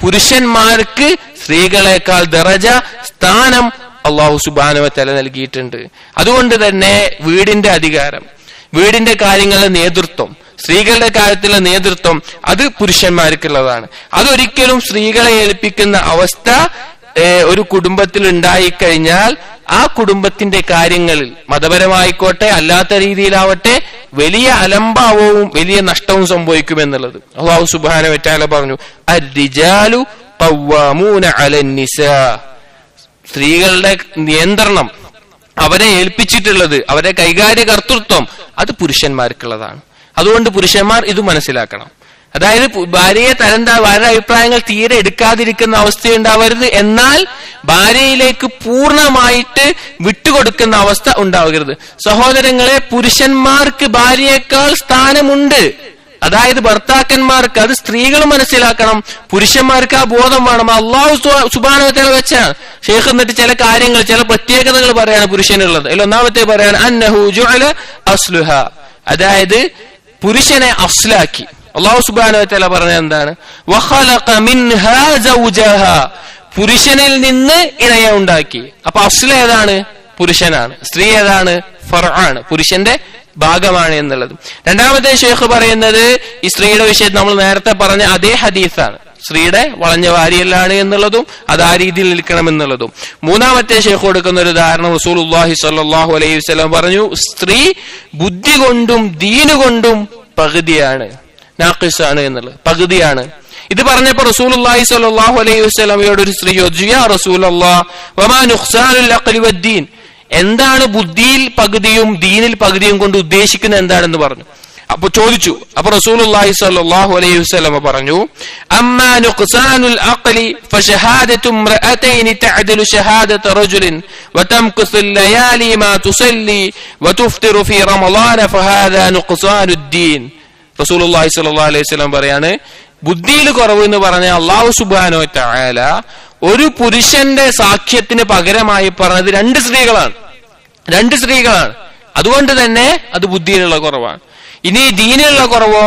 പുരുഷന്മാർക്ക് സ്ത്രീകളെക്കാൾ ദറജ, സ്ഥാനം അല്ലാഹു സുബ്ഹാനഹു വ തആല നൽകിയിട്ടുണ്ട്. അതുകൊണ്ട് തന്നെ വീടിന്റെ അധികാരം, വീടിന്റെ കാര്യങ്ങളുടെ നേതൃത്വം, സ്ത്രീകളുടെ കാര്യത്തിലുള്ള നേതൃത്വം അത് പുരുഷന്മാർക്കുള്ളതാണ്. അതൊരിക്കലും സ്ത്രീകളെ ഏൽപ്പിക്കുന്ന അവസ്ഥ ഒരു കുടുംബത്തിൽ ഉണ്ടായിക്കഴിഞ്ഞാൽ ആ കുടുംബത്തിന്റെ കാര്യങ്ങളിൽ മതപരമായിക്കോട്ടെ അല്ലാത്ത രീതിയിലാവട്ടെ വലിയ അലംഭാവവും വലിയ നഷ്ടവും സംഭവിക്കുമെന്നുള്ളത് അല്ലാഹു സുബ്ഹാനഹു വ തആല പറഞ്ഞു. അർരിജാലു ഖവ്വാമൂന അലന്നിസാ, സ്ത്രീകളുടെ നിയന്ത്രണം, അവരെ ഏൽപ്പിച്ചിട്ടുള്ളത്, അവരെ കൈകാര്യ കർത്തൃത്വം അത് പുരുഷന്മാർക്കുള്ളതാണ്. അതുകൊണ്ട് പുരുഷന്മാർ ഇത് മനസ്സിലാക്കണം. അതായത് ഭാര്യയെ ഭാര്യയുടെ അഭിപ്രായങ്ങൾ തീരെ എടുക്കാതിരിക്കുന്ന അവസ്ഥയുണ്ടാവരുത്, എന്നാൽ ഭാര്യയിലേക്ക് പൂർണ്ണമായിട്ട് വിട്ടുകൊടുക്കുന്ന അവസ്ഥ ഉണ്ടാവരുത്. സഹോദരങ്ങളെ, പുരുഷന്മാർക്ക് ഭാര്യയേക്കാൾ സ്ഥാനമുണ്ട്. അതായത് ഭർത്താക്കന്മാർക്ക്, അത് സ്ത്രീകൾ മനസ്സിലാക്കണം. പുരുഷന്മാർക്ക് ആ ബോധം വേണം. അള്ളാഹു സുബ്ഹാനഹു വ തആല വെച്ചാണ്. ഷെയ്ഖ് എന്നിട്ട് ചില കാര്യങ്ങൾ, ചില പ്രത്യേകതകൾ പറയാണ് പുരുഷനുള്ളത്. അതിൽ ഒന്നാമത്തെ പറയാണ് അന്നഹു ജുഅല അസ്ലുഹ, അതായത് പുരുഷനെ അസ്ലാക്കി. അള്ളാഹു സുബ്ഹാനഹു വ തആല പറഞ്ഞത് എന്താണ്? വഖലഖ മിൻഹാ സൗജഹാ, പുരുഷനിൽ നിന്ന് ഇണയെ ഉണ്ടാക്കി. അപ്പൊ അസ്ല ഏതാണ്? പുരുഷനാണ്. സ്ത്രീ ഏതാണ്? ഫർആണ്, പുരുഷന്റെ ഭാഗമാണ് എന്നുള്ളത്. രണ്ടാമത്തെ ഷെയ്ഖ് പറയുന്നത് ഈ സ്ത്രീയുടെ വിഷയത്തിൽ നമ്മൾ നേരത്തെ പറഞ്ഞ അതേ ഹദീസാണ്. സ്ത്രീയുടെ വളഞ്ഞ വാരിയല്ലാണ് എന്നുള്ളതും അത് ആ രീതിയിൽ നിൽക്കണം എന്നുള്ളതും. മൂന്നാമത്തെ ഷെയ്ഖ് കൊടുക്കുന്ന ഒരു ഉദാഹരണം റസൂലുള്ളാഹി സ്വല്ലല്ലാഹു അലൈഹി വസല്ലം പറഞ്ഞു, സ്ത്രീ ബുദ്ധി കൊണ്ടും ദീന് കൊണ്ടും പകുതിയാണ്, നാഖിസാണ് എന്നുള്ളത്, പകുതിയാണ്. ഇത് പറഞ്ഞപ്പോ റസൂലുള്ളാഹി സ്വല്ലല്ലാഹു അലൈഹി വസല്ലമയോട് ഒരു സ്ത്രീ ചോദിച്ചു, യാ റസൂലല്ലാഹ് വമാ നുഖ്സാനുൽ അഖ്ലി വദ്ദീൻ, എന്താണ് ബുദ്ധിയിൽ പകുതിയും ദീനിൽ പകുതിയും കൊണ്ട് ഉദ്ദേശിക്കുന്നത് എന്താണെന്ന് പറഞ്ഞു. അപ്പൊ ചോദിച്ചു. അപ്പൊ റസൂലുള്ളാഹി സ്വല്ലല്ലാഹു അലൈഹി വസല്ലം പറഞ്ഞു, അമ്മാ നുഖ്സാനുൽ അഖ്ലി ഫശഹാദതു ഇംറഅതൈനി തഅദലു ഷഹാദത റജുലിൻ വതംകുസുൽ ലയാലി മാ തുസല്ലി വതുഫ്തിറു ഫീ റമളാന ഫഹാദാ നുഖ്സാനുദ്ദീൻ. റസൂലുള്ളാഹി സ്വല്ലല്ലാഹു അലൈഹി വസല്ലം പറയാണ്, ബുദ്ധിയിൽ കുറവ് എന്ന് പറഞ്ഞ അല്ലാഹു സുബ്ഹാനഹു വ തആല ഒരു പുരുഷന്റെ സാക്ഷ്യത്തിന് പകരമായി പറഞ്ഞത് രണ്ട് സ്ത്രീകളാണ്. അതുകൊണ്ട് തന്നെ അത് ബുദ്ധിയിലുള്ള കുറവാണ്. ഇനി ദീനിലുള്ള കുറവോ,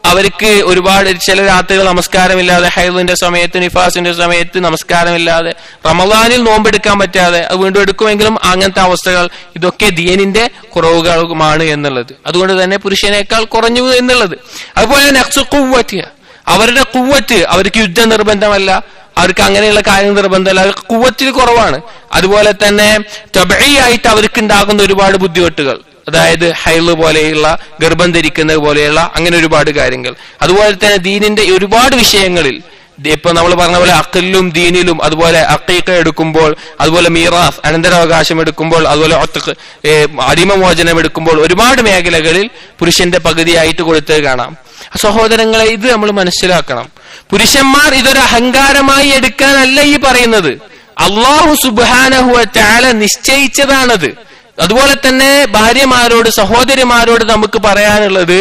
അവർക്ക് ഒരുപാട് ചില രാത്രികൾ നമസ്കാരമില്ലാതെ, ഹൈദിന്റെ സമയത്ത്, നിഫാസിന്റെ സമയത്ത് നമസ്കാരമില്ലാതെ, റമളാനിൽ നോമ്പെടുക്കാൻ പറ്റാതെ, അത് വീണ്ടും എടുക്കുമെങ്കിലും അങ്ങനത്തെ അവസ്ഥകൾ, ഇതൊക്കെ ദീനിന്റെ കുറവുകളുമാണ് എന്നുള്ളത്. അതുകൊണ്ട് തന്നെ പുരുഷനേക്കാൾ കുറഞ്ഞു എന്നുള്ളത്. അതുപോലെ നഖ്സു ഖുവ്വത്ത്, അവരുടെ ഖുവ്വത്ത്, അവർക്ക് യുദ്ധം നിർബന്ധമല്ല, അവർക്ക് അങ്ങനെയുള്ള കാര്യങ്ങൾ നിർബന്ധമല്ല, അവർക്ക് ഖുവ്വത്തിൽ കുറവാണ്. അതുപോലെ തന്നെ തബഈയായിട്ട് അവർക്ക് ഉണ്ടാകുന്ന ഒരുപാട് ബുദ്ധിമുട്ടുകൾ, അതായത് ഹൈള് പോലെയുള്ള, ഗർഭം ധരിക്കുന്നത് പോലെയുള്ള അങ്ങനെ ഒരുപാട് കാര്യങ്ങൾ. അതുപോലെ തന്നെ ദീനിന്റെ ഒരുപാട് വിഷയങ്ങളിൽ, ഇപ്പൊ നമ്മൾ പറഞ്ഞ പോലെ അഖിലും ദീനിലും, അതുപോലെ അഖീഖ എടുക്കുമ്പോൾ, അതുപോലെ മീറാസ് അനന്തരാവകാശം എടുക്കുമ്പോൾ, അതുപോലെ അടിമമോചനം എടുക്കുമ്പോൾ, ഒരുപാട് മേഖലകളിൽ പുരുഷന്റെ പകുതിയായിട്ട് കൊടുത്തത് കാണാം. സഹോദരങ്ങളെ, ഇത് നമ്മൾ മനസ്സിലാക്കണം. പുരുഷന്മാർ ഇതൊരു അഹങ്കാരമായി എടുക്കാനല്ല ഈ പറയുന്നത്. അല്ലാഹു സുബ്ഹാനഹു വ തആല നിശ്ചയിച്ചതാണത്. അതുപോലെ തന്നെ ഭാര്യമാരോട്, സഹോദരിമാരോട് നമുക്ക് പറയാനുള്ളത്,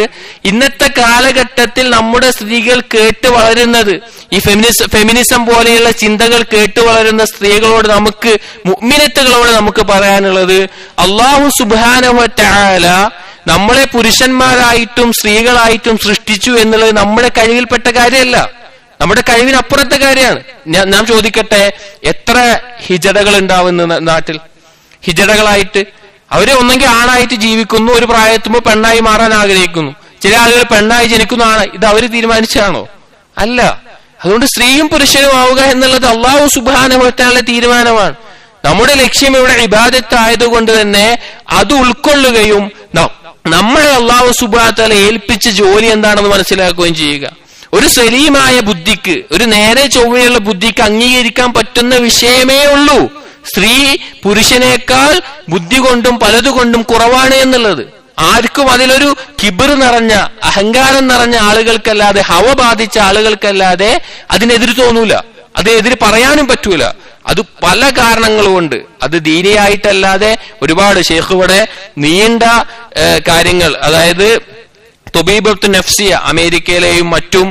ഇന്നത്തെ കാലഘട്ടത്തിൽ നമ്മുടെ സ്ത്രീകൾ കേട്ട് വളരുന്നത്, ഈ ഫെമിനിസം പോലെയുള്ള ചിന്തകൾ കേട്ട് വളരുന്ന സ്ത്രീകളോട്, നമുക്ക് മുഅ്മിനത്തുകളോട് നമുക്ക് പറയാനുള്ളത്, അല്ലാഹു സുബ്ഹാനഹു വ തആല നമ്മളെ പുരുഷന്മാരായിട്ടും സ്ത്രീകളായിട്ടും സൃഷ്ടിച്ചു എന്നുള്ളത് നമ്മുടെ കഴിവിൽപ്പെട്ട കാര്യമല്ല, നമ്മുടെ കഴിവിനപ്പുറത്തെ കാര്യമാണ്. ഞാൻ ചോദിക്കട്ടെ, എത്ര ഹിജടകൾ ഉണ്ടാവുന്ന നാട്ടിൽ? ഹിജടകളായിട്ട് അവര് ഒന്നെങ്കിൽ ആണായിട്ട് ജീവിക്കുന്നു, ഒരു പ്രായത്തുമ്പോൾ പെണ്ണായി മാറാൻ ആഗ്രഹിക്കുന്നു. ചില ആളുകൾ പെണ്ണായി ജനിക്കുന്നതാണ്. ഇത് അവര് തീരുമാനിച്ചാണോ? അല്ല. അതുകൊണ്ട് സ്ത്രീയും പുരുഷനും ആവുക എന്നുള്ളത് അല്ലാഹു സുബ്ഹാനഹു വ തആല തീരുമാനമാണ്. നമ്മുടെ ലക്ഷ്യം ഇവിടെ ഇബാദത്ത് ആയതുകൊണ്ട് തന്നെ അത് ഉൾക്കൊള്ളുകയും നമ്മളെ അല്ലാഹു സുബ്ഹാനഹു വ തആല ഏൽപ്പിച്ച ജോലി എന്താണെന്ന് മനസ്സിലാക്കുകയും ചെയ്യുക. ഒരു സലീമായ ബുദ്ധിക്ക്, ഒരു നേരെ ചൊവ്വയുള്ള ബുദ്ധിക്ക് അംഗീകരിക്കാൻ പറ്റുന്ന വിഷയമേ ഉള്ളൂ സ്ത്രീ പുരുഷനേക്കാൾ ബുദ്ധി കൊണ്ടും പലതുകൊണ്ടും കുറവാണ് എന്നുള്ളത്. ആർക്കും അതിലൊരു കിബിർ നിറഞ്ഞ, അഹങ്കാരം നിറഞ്ഞ ആളുകൾക്കല്ലാതെ, ഹവ ബാധിച്ച ആളുകൾക്കല്ലാതെ അതിനെതിര് തോന്നൂല, അതിനെതിര് പറയാനും പറ്റൂല. അത് പല കാരണങ്ങൾ കൊണ്ട്, അത് ദീനിയായിട്ടല്ലാതെ ഒരുപാട്. ഷെയ്ഖ് ഇവിടെ നീണ്ട കാര്യങ്ങൾ, അതായത് തൊബീബത്ത് നഫ്സിയ, അമേരിക്കയിലെയും മറ്റും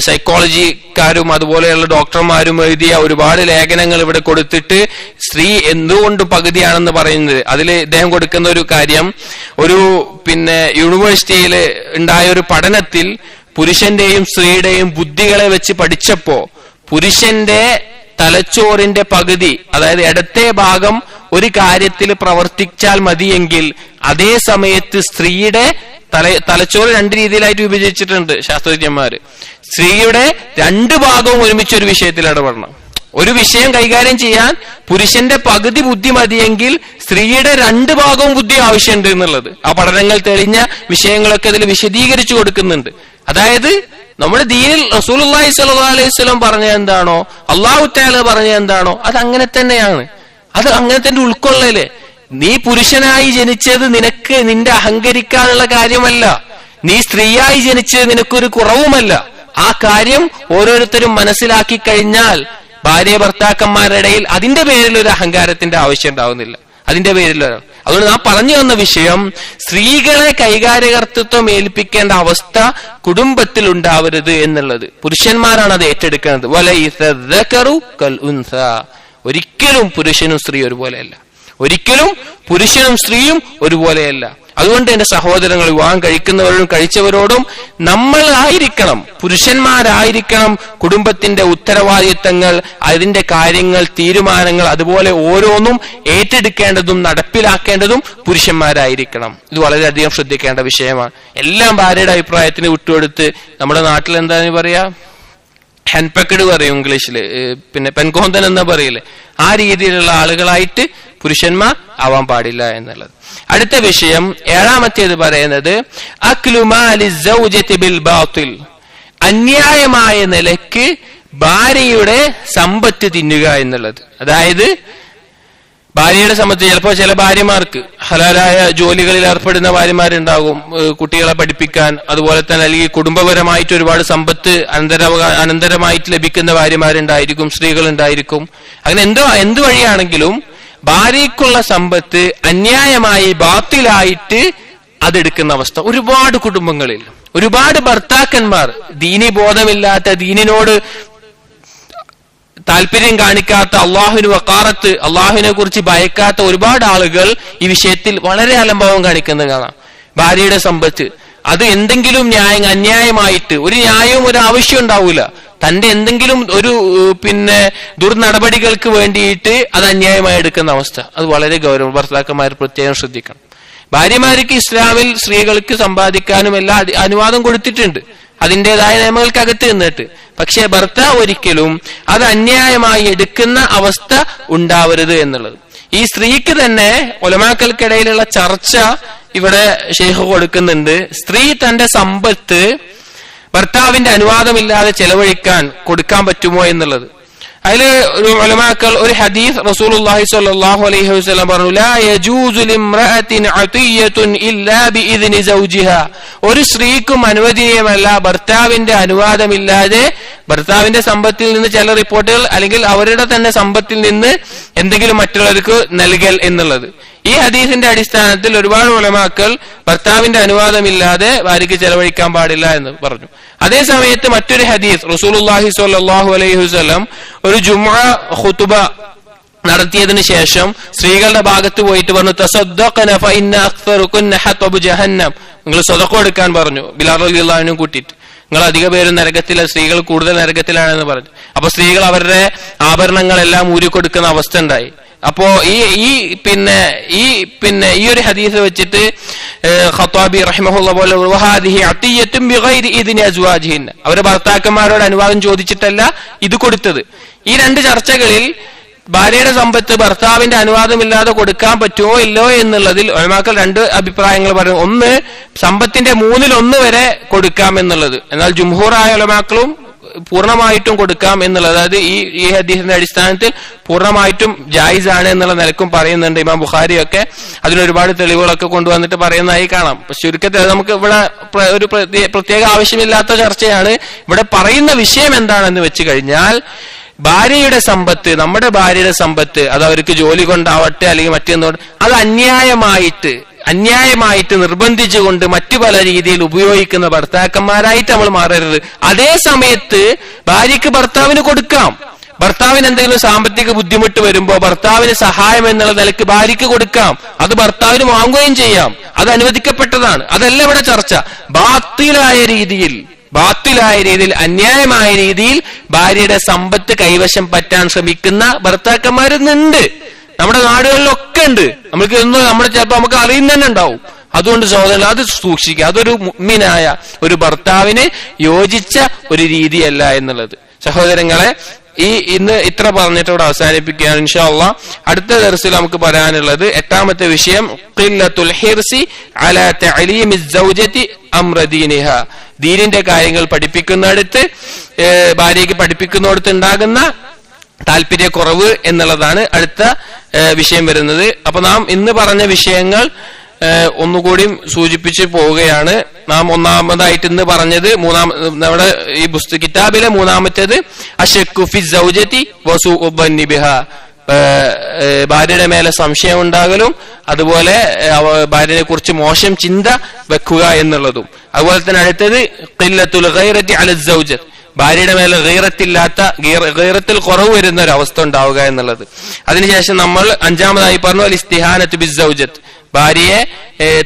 സൈക്കോളജിക്കാരും അതുപോലെയുള്ള ഡോക്ടർമാരും എഴുതിയ ഒരുപാട് ലേഖനങ്ങൾ ഇവിടെ കൊടുത്തിട്ട് സ്ത്രീ എന്തുകൊണ്ട് പകുതിയാണെന്ന് പറയുന്നത്. അതിൽ ഇദ്ദേഹം കൊടുക്കുന്ന ഒരു കാര്യം, ഒരു യൂണിവേഴ്സിറ്റിയിൽ ഉണ്ടായ ഒരു പഠനത്തിൽ പുരുഷന്റെയും സ്ത്രീയുടെയും ബുദ്ധികളെ വെച്ച് പഠിച്ചപ്പോ പുരുഷന്റെ തലച്ചോറിന്റെ പകുതി, അതായത് ഇടത്തെ ഭാഗം ഒരു കാര്യത്തിൽ പ്രവർത്തിച്ചാൽ മതിയെങ്കിൽ, അതേ സമയത്ത് സ്ത്രീയുടെ തലച്ചോറ് രണ്ട് രീതിയിലായിട്ട് വിഭജിച്ചിട്ടുണ്ട് ശാസ്ത്രജ്ഞന്മാര്. സ്ത്രീയുടെ രണ്ട് ഭാഗവും ഒരുമിച്ച് ഒരു വിഷയത്തിൽ ഇടപെടണം. ഒരു വിഷയം കൈകാര്യം ചെയ്യാൻ പുരുഷന്റെ പകുതി ബുദ്ധി മതിയെങ്കിൽ സ്ത്രീയുടെ രണ്ട് ഭാഗവും ബുദ്ധി ആവശ്യമുണ്ട് എന്നുള്ളത് ആ പഠനങ്ങൾ തെളിഞ്ഞ വിഷയങ്ങളൊക്കെ അതിൽ വിശദീകരിച്ചു കൊടുക്കുന്നുണ്ട്. അതായത് നമ്മുടെ ദീനിൽ റസൂലുള്ളാഹി സ്വല്ലല്ലാഹു അലൈഹി വസല്ലം പറഞ്ഞ എന്താണോ, അല്ലാഹു തആല പറഞ്ഞ എന്താണോ, അത് അങ്ങനെ തന്നെയാണ്. അത് അങ്ങനെ തന്നെ ഉൾക്കൊള്ളലേ. നീ പുരുഷനായി ജനിച്ചത് നിനക്ക് നിന്റെ അഹങ്കരിക്കാനുള്ള കാര്യമല്ല. നീ സ്ത്രീയായി ജനിച്ചത് നിനക്കൊരു കുറവുമല്ല. ആ കാര്യം ഓരോരുത്തരും മനസ്സിലാക്കി കഴിഞ്ഞാൽ ഭാര്യ ഭർത്താക്കന്മാരുടെ ഇടയിൽ അതിന്റെ പേരിൽ ഒരു അഹങ്കാരത്തിന്റെ ആവശ്യം ഉണ്ടാവുന്നില്ല. അതിന്റെ പേരിൽ അതുകൊണ്ട് നാം പറഞ്ഞു വന്ന വിഷയം, സ്ത്രീകളെ കൈകാര്യകർത്തൃത്വം ഏൽപ്പിക്കേണ്ട അവസ്ഥ കുടുംബത്തിൽ ഉണ്ടാവരുത് എന്നുള്ളത്. പുരുഷന്മാരാണ് അത് ഏറ്റെടുക്കുന്നത്. ഒരിക്കലും പുരുഷനും സ്ത്രീ ഒരുപോലെയല്ല. ഒരിക്കലും പുരുഷനും സ്ത്രീയും ഒരുപോലെയല്ല. അതുകൊണ്ട് എന്റെ സഹോദരങ്ങൾ, വിവാഹം കഴിക്കുന്നവരോടും കഴിച്ചവരോടും നമ്മളായിരിക്കണം, പുരുഷന്മാരായിരിക്കണം കുടുംബത്തിന്റെ ഉത്തരവാദിത്തങ്ങൾ, അതിന്റെ കാര്യങ്ങൾ, തീരുമാനങ്ങൾ അതുപോലെ ഓരോന്നും ഏറ്റെടുക്കേണ്ടതും നടപ്പിലാക്കേണ്ടതും പുരുഷന്മാരായിരിക്കണം. ഇത് വളരെയധികം ശ്രദ്ധിക്കേണ്ട വിഷയമാണ്. എല്ലാം ഭാര്യയുടെ അഭിപ്രായത്തിന് വിട്ടുകൊടുത്ത്, നമ്മുടെ നാട്ടിൽ എന്താണ് പറയാ, ഹാൻഡ്പക്കഡ് പറയും ഇംഗ്ലീഷില്, പിന്നെ പെൻകോന്തൻ എന്നാ പറയില്ലേ, ആ രീതിയിലുള്ള ആളുകളായിട്ട് പുരുഷന്മാർ ആവാൻ പാടില്ല എന്നുള്ളത്. അടുത്ത വിഷയം 7ാമത്തേത് പറയുന്നത് അക്ലു മാലി സൗജതി ബിൽ ബാത്തിൽ, അന്യായമായ നിലയ്ക്ക് ഭാര്യയുടെ സമ്പത്ത് തിന്നുക എന്നുള്ളത്. അതായത് ഭാര്യയുടെ സമ്പത്ത്, ചിലപ്പോൾ ചില ഭാര്യമാർക്ക് ഹലാലായ ജോലികളിൽ ഏർപ്പെടുന്ന ഭാര്യമാരുണ്ടാകും, കുട്ടികളെ പഠിപ്പിക്കാൻ, അതുപോലെ തന്നെ അല്ലെങ്കിൽ കുടുംബപരമായിട്ട് ഒരുപാട് സമ്പത്ത് അനന്തരമായിട്ട് ലഭിക്കുന്ന ഭാര്യമാരുണ്ടായിരിക്കും, സ്ത്രീകളുണ്ടായിരിക്കും. അങ്ങനെ എന്ത് വഴിയാണെങ്കിലും ഭാര്യയ്ക്കുള്ള സമ്പത്ത് അന്യായമായി ബാത്തിലായിട്ട് അതെടുക്കുന്ന അവസ്ഥ ഒരുപാട് കുടുംബങ്ങളിൽ, ഒരുപാട് ഭർത്താക്കന്മാർ ദീനി ബോധമില്ലാത്ത, ദീനിനോട് താല്പര്യം കാണിക്കാത്ത, അള്ളാഹുവിന് വക്കാറത്ത്, അള്ളാഹുവിനെ കുറിച്ച് ഭയക്കാത്ത ഒരുപാട് ആളുകൾ ഈ വിഷയത്തിൽ വളരെ അലംഭാവം കാണിക്കുന്നത് കാണാം. ഭാര്യയുടെ സമ്പത്ത് അത് എന്തെങ്കിലും അന്യായമായിട്ട്, ഒരു ന്യായവും ഒരു ആവശ്യം ഉണ്ടാവൂല, തന്റെ എന്തെങ്കിലും ഒരു ദുർനടപടികൾക്ക് വേണ്ടിയിട്ട് അത് അന്യായമായി എടുക്കുന്ന അവസ്ഥ, അത് വളരെ ഗൗരവം. ഭർത്താക്കന്മാർ പ്രത്യേകം ശ്രദ്ധിക്കണം. ഭാര്യമാർക്ക് ഇസ്ലാമിൽ സ്ത്രീകൾക്ക് സമ്പാദിക്കാനും എല്ലാം അനുവാദം കൊടുത്തിട്ടുണ്ട്, അതിൻ്റെതായ നിയമങ്ങൾക്കകത്ത് നിന്നിട്ട്. പക്ഷെ ഭർത്താവ് ഒരിക്കലും അത് അന്യായമായി എടുക്കുന്ന അവസ്ഥ ഉണ്ടാവരുത് എന്നുള്ളത്. ഈ സ്ത്രീക്ക് തന്നെ ഉലമാക്കൾക്കിടയിലുള്ള ചർച്ച ഇവിടെ ഷെയ്ഖ് കൊടുക്കുന്നുണ്ട്. സ്ത്രീ തന്റെ സമ്പത്ത് ഭർത്താവിന്റെ അനുവാദമില്ലാതെ ചെലവഴിക്കാൻ കൊടുക്കാൻ പറ്റുമോ എന്നുള്ളത്. അതില് ഉലമാക്കൾ ഒരു ഹദീസ് റസൂലുള്ളാഹി സ്വല്ലല്ലാഹു അലൈഹി വസല്ലം പറഞ്ഞു, ലാ യജൂസു ലിംറഅത്തിൻ അതിയ്യത്തുൻ ഇല്ലാ ബിഇദ്നി സൗജിഹാ, ഒരു സ്ത്രീക്കും അനുവദനീയമല്ല ഭർത്താവിന്റെ അനുവാദമില്ലാതെ ഭർത്താവിന്റെ സമ്പത്തിൽ നിന്ന് ചില റിപ്പോർട്ടുകൾ, അല്ലെങ്കിൽ അവരുടെ തന്നെ സമ്പത്തിൽ നിന്ന് എന്തെങ്കിലും മറ്റുള്ളവർക്ക് നൽകൽ എന്നുള്ളത്. ഈ ഹദീസിന്റെ അടിസ്ഥാനത്തിൽ ഒരുപാട് ഉലമാക്കൾ ഭർത്താവിന്റെ അനുവാദമില്ലാതെ ഭാര്യയ്ക്ക് ചെലവഴിക്കാൻ പാടില്ല എന്ന് പറഞ്ഞു. അതേ സമയത്ത് മറ്റൊരു ഹദീസ് റസൂലുള്ളാഹി സ്വല്ലല്ലാഹു അലൈഹി വസല്ലം ഒരു ജുമുഅ ഖുതുബ നടത്തിയതിനു ശേഷം സ്ത്രീകളുടെ ഭാഗത്ത് പോയിട്ട് പറഞ്ഞു, തസദ്ദഖന ഫഇന്ന അക്സറുകുന്ന ഹതബു ജഹന്നം, നിങ്ങൾ സദഖ കൊടുക്കാൻ പറഞ്ഞു. ബിലാൽ റളിയല്ലാഹു അൻഹു കൂട്ടിയിട്ട്, നിങ്ങൾ അധിക പേരും നരകത്തിലെ, സ്ത്രീകൾ കൂടുതൽ നരകത്തിലാണെന്ന് പറഞ്ഞു. അപ്പൊ സ്ത്രീകൾ അവരുടെ ആഭരണങ്ങളെല്ലാം ഊരിക്കൊടുക്കുന്ന അവസ്ഥ ഉണ്ടായി. അപ്പോ ഈ ഒരു ഹദീസ് വെച്ചിട്ട് ഖത്താബി റഹിമഹുല്ലാഹ് പോലെ വഹാദിഹി അത്തിയത്തും ബിഗൈരി ഇദ്നി അസ്വാജിഹിൻ, അവരുടെ ഭർത്താക്കന്മാരോട് അനുവാദം ചോദിച്ചിട്ടല്ല ഇത് കൊടുത്തത്. ഈ രണ്ട് ചർച്ചകളിൽ ഭാര്യയുടെ സമ്പത്ത് ഭർത്താവിന്റെ അനുവാദമില്ലാതെ കൊടുക്കാൻ പറ്റുമോ ഇല്ലോ എന്നുള്ളതിൽ ഉലമാക്കൾ രണ്ട് അഭിപ്രായങ്ങൾ പറയും. ഒന്ന്, സമ്പത്തിന്റെ 1/3 വരെ കൊടുക്കാം എന്നുള്ളത്. എന്നാൽ ജുംഹൂറായ ഉലമാക്കളും പൂർണ്ണമായിട്ടും കൊടുക്കാം എന്നുള്ളത്, അതായത് ഈ ഹദീസിന്റെ അടിസ്ഥാനത്തിൽ പൂർണ്ണമായിട്ടും ജായിസ് ആണ് എന്നുള്ള നിലക്കും പറയുന്നുണ്ട്. ഇമാം ബുഖാരിയൊക്കെ അതിനൊരുപാട് തെളിവുകളൊക്കെ കൊണ്ടുവന്നിട്ട് പറയുന്നതായി കാണാം. ചുരുക്കത്തിൽ നമുക്ക് ഇവിടെ ഒരു പ്രത്യേക ആവശ്യമില്ലാത്ത ചർച്ചയാണ്. ഇവിടെ പറയുന്ന വിഷയം എന്താണെന്ന് വെച്ച് കഴിഞ്ഞാൽ, ഭാര്യയുടെ സമ്പത്ത്, നമ്മുടെ ഭാര്യയുടെ സമ്പത്ത്, അത് അവർക്ക് ജോലി കൊണ്ടാവട്ടെ അല്ലെങ്കിൽ മറ്റൊന്നുകൊണ്ട്, അത് അന്യായമായിട്ട് നിർബന്ധിച്ചുകൊണ്ട് മറ്റു പല രീതിയിൽ ഉപയോഗിക്കുന്ന ഭർത്താക്കന്മാരായിട്ട് നമ്മൾ മാറരുത്. അതേ സമയത്ത് ഭാര്യയ്ക്ക് ഭർത്താവിന് കൊടുക്കാം. ഭർത്താവിന് എന്തെങ്കിലും സാമ്പത്തിക ബുദ്ധിമുട്ട് വരുമ്പോ ഭർത്താവിന് സഹായം എന്നുള്ള നിലയ്ക്ക് ഭാര്യയ്ക്ക് കൊടുക്കാം. അത് ഭർത്താവിന് വാങ്ങുകയും ചെയ്യാം. അത് അനുവദിക്കപ്പെട്ടതാണ്. അതല്ല ഇവിടെ ചർച്ച. ബാത്തിലായ രീതിയിൽ, അന്യായമായ രീതിയിൽ ഭാര്യയുടെ സമ്പത്ത് കൈവശം പറ്റാൻ ശ്രമിക്കുന്ന ഭർത്താക്കന്മാരുന്നുണ്ട്. നമ്മുടെ നാടുകളിലൊക്കെ ഉണ്ട്. ചിലപ്പോൾ നമുക്ക് അറിയുന്ന തന്നെ ഉണ്ടാവും. അതുകൊണ്ട് സഹോദരൻ, അത് സൂക്ഷിക്കുക. അതൊരു മുഅ്മിനായ ഒരു ഭർത്താവിന് യോജിച്ച ഒരു രീതിയല്ല എന്നുള്ളത്. സഹോദരങ്ങളെ, ഇന്ന് ഇത്ര പറഞ്ഞിട്ട് ഇവിടെ അവസാനിപ്പിക്കുകയാണ്. ഇൻഷാ അല്ലാഹ് അടുത്ത ദർസിൽ നമുക്ക് പറയാനുള്ളത് 8ാമത്തെ വിഷയം, ഖില്ലത്തുൽ ഹിർസി അലാ തഅലീമി സൗജതി അംറ ദീനിഹാ, ദീനിന്റെ കാര്യങ്ങൾ പഠിപ്പിക്കുന്നിടത്ത് ഭാര്യയ്ക്ക് പഠിപ്പിക്കുന്നിടത്ത് ഉണ്ടാകുന്ന താല്പര്യക്കുറവ് എന്നുള്ളതാണ് അടുത്ത വിഷയം വരുന്നത്. അപ്പൊ നാം ഇന്ന് പറഞ്ഞ വിഷയങ്ങൾ ഒന്നുകൂടി സൂചിപ്പിച്ച് പോവുകയാണ്. നാം ഒന്നാമതായിട്ട് ഇന്ന് പറഞ്ഞത് നമ്മുടെ ഈ കിതാബിലെ മൂന്നാമത്തേത് അശക്കു ഫി സൗജതി വസൂഉ ദന്നി ബിഹാ, ഭാര്യയുടെ മേലെ സംശയം ഉണ്ടാകലും അതുപോലെ ഭാര്യയെ കുറിച്ച് മോശം ചിന്ത വെക്കുക എന്നുള്ളതും. അതുപോലെ തന്നെ അടുത്തത് ഖില്ലത്തുൽ ഗൈറതി അല സൗജത്ത്, ഭാര്യയുടെ മേലെ ഗീറത്തിൽ കുറവ് വരുന്ന ഒരു അവസ്ഥ ഉണ്ടാവുക എന്നുള്ളത്. അതിനുശേഷം നമ്മൾ അഞ്ചാമതായി പറഞ്ഞു അൽ ഇസ്തിഹാനത്തു ബിസ്സൗജത്ത്, ഭാര്യയെ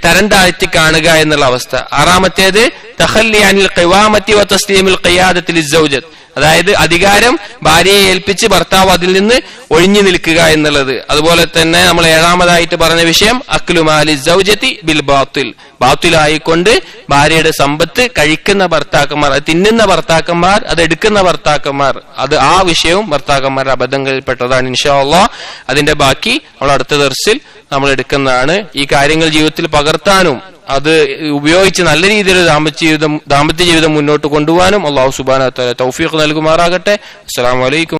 തരം താഴ്ത്തി കാണുക എന്നുള്ള അവസ്ഥ. ആറാമത്തേത് തഖല്ലി അനിൽ ഖിവാമത്തി വ തസ്ലീമുൽ ഖിയാദത്തി ലിസ്സൗജത്ത്, അതായത് അധികാരം ഭാര്യയെ ഏൽപ്പിച്ച് ഭർത്താവ് അതിൽ നിന്ന് ഒഴിഞ്ഞു നിൽക്കുക എന്നുള്ളത്. അതുപോലെ തന്നെ നമ്മൾ ഏഴാമതായിട്ട് പറഞ്ഞ വിഷയം അക്ലു മാലി സൗജതി ബിൽ ബാത്തിൽ, ബാത്തിലായിക്കൊണ്ട് ഭാര്യയുടെ സമ്പത്ത് കഴിക്കുന്ന ഭർത്താക്കന്മാർ, അത് തിന്നുന്ന ഭർത്താക്കന്മാർ, അത് എടുക്കുന്ന ഭർത്താക്കന്മാർ, അത് ആ വിഷയവും ഭർത്താക്കന്മാരുടെ അബദ്ധങ്ങളിൽപ്പെട്ടതാണ്. ഇൻഷാ അല്ലാഹ് അതിന്റെ ബാക്കി നമ്മൾ അടുത്ത ദർസിൽ നമ്മൾ എടുക്കുന്നതാണ്. ഈ കാര്യങ്ങൾ ജീവിതത്തിൽ പകർത്താനും അത് ഉപയോഗിച്ച് നല്ല രീതിയിൽ ദാമ്പത്യ ജീവിതം മുന്നോട്ട് കൊണ്ടുപോകാനും അല്ലാഹു സുബ്ഹാനഹു വ തആല തൗഫീഖ് നൽകുമാറാകട്ടെ. അസ്സലാമു അലൈക്കും.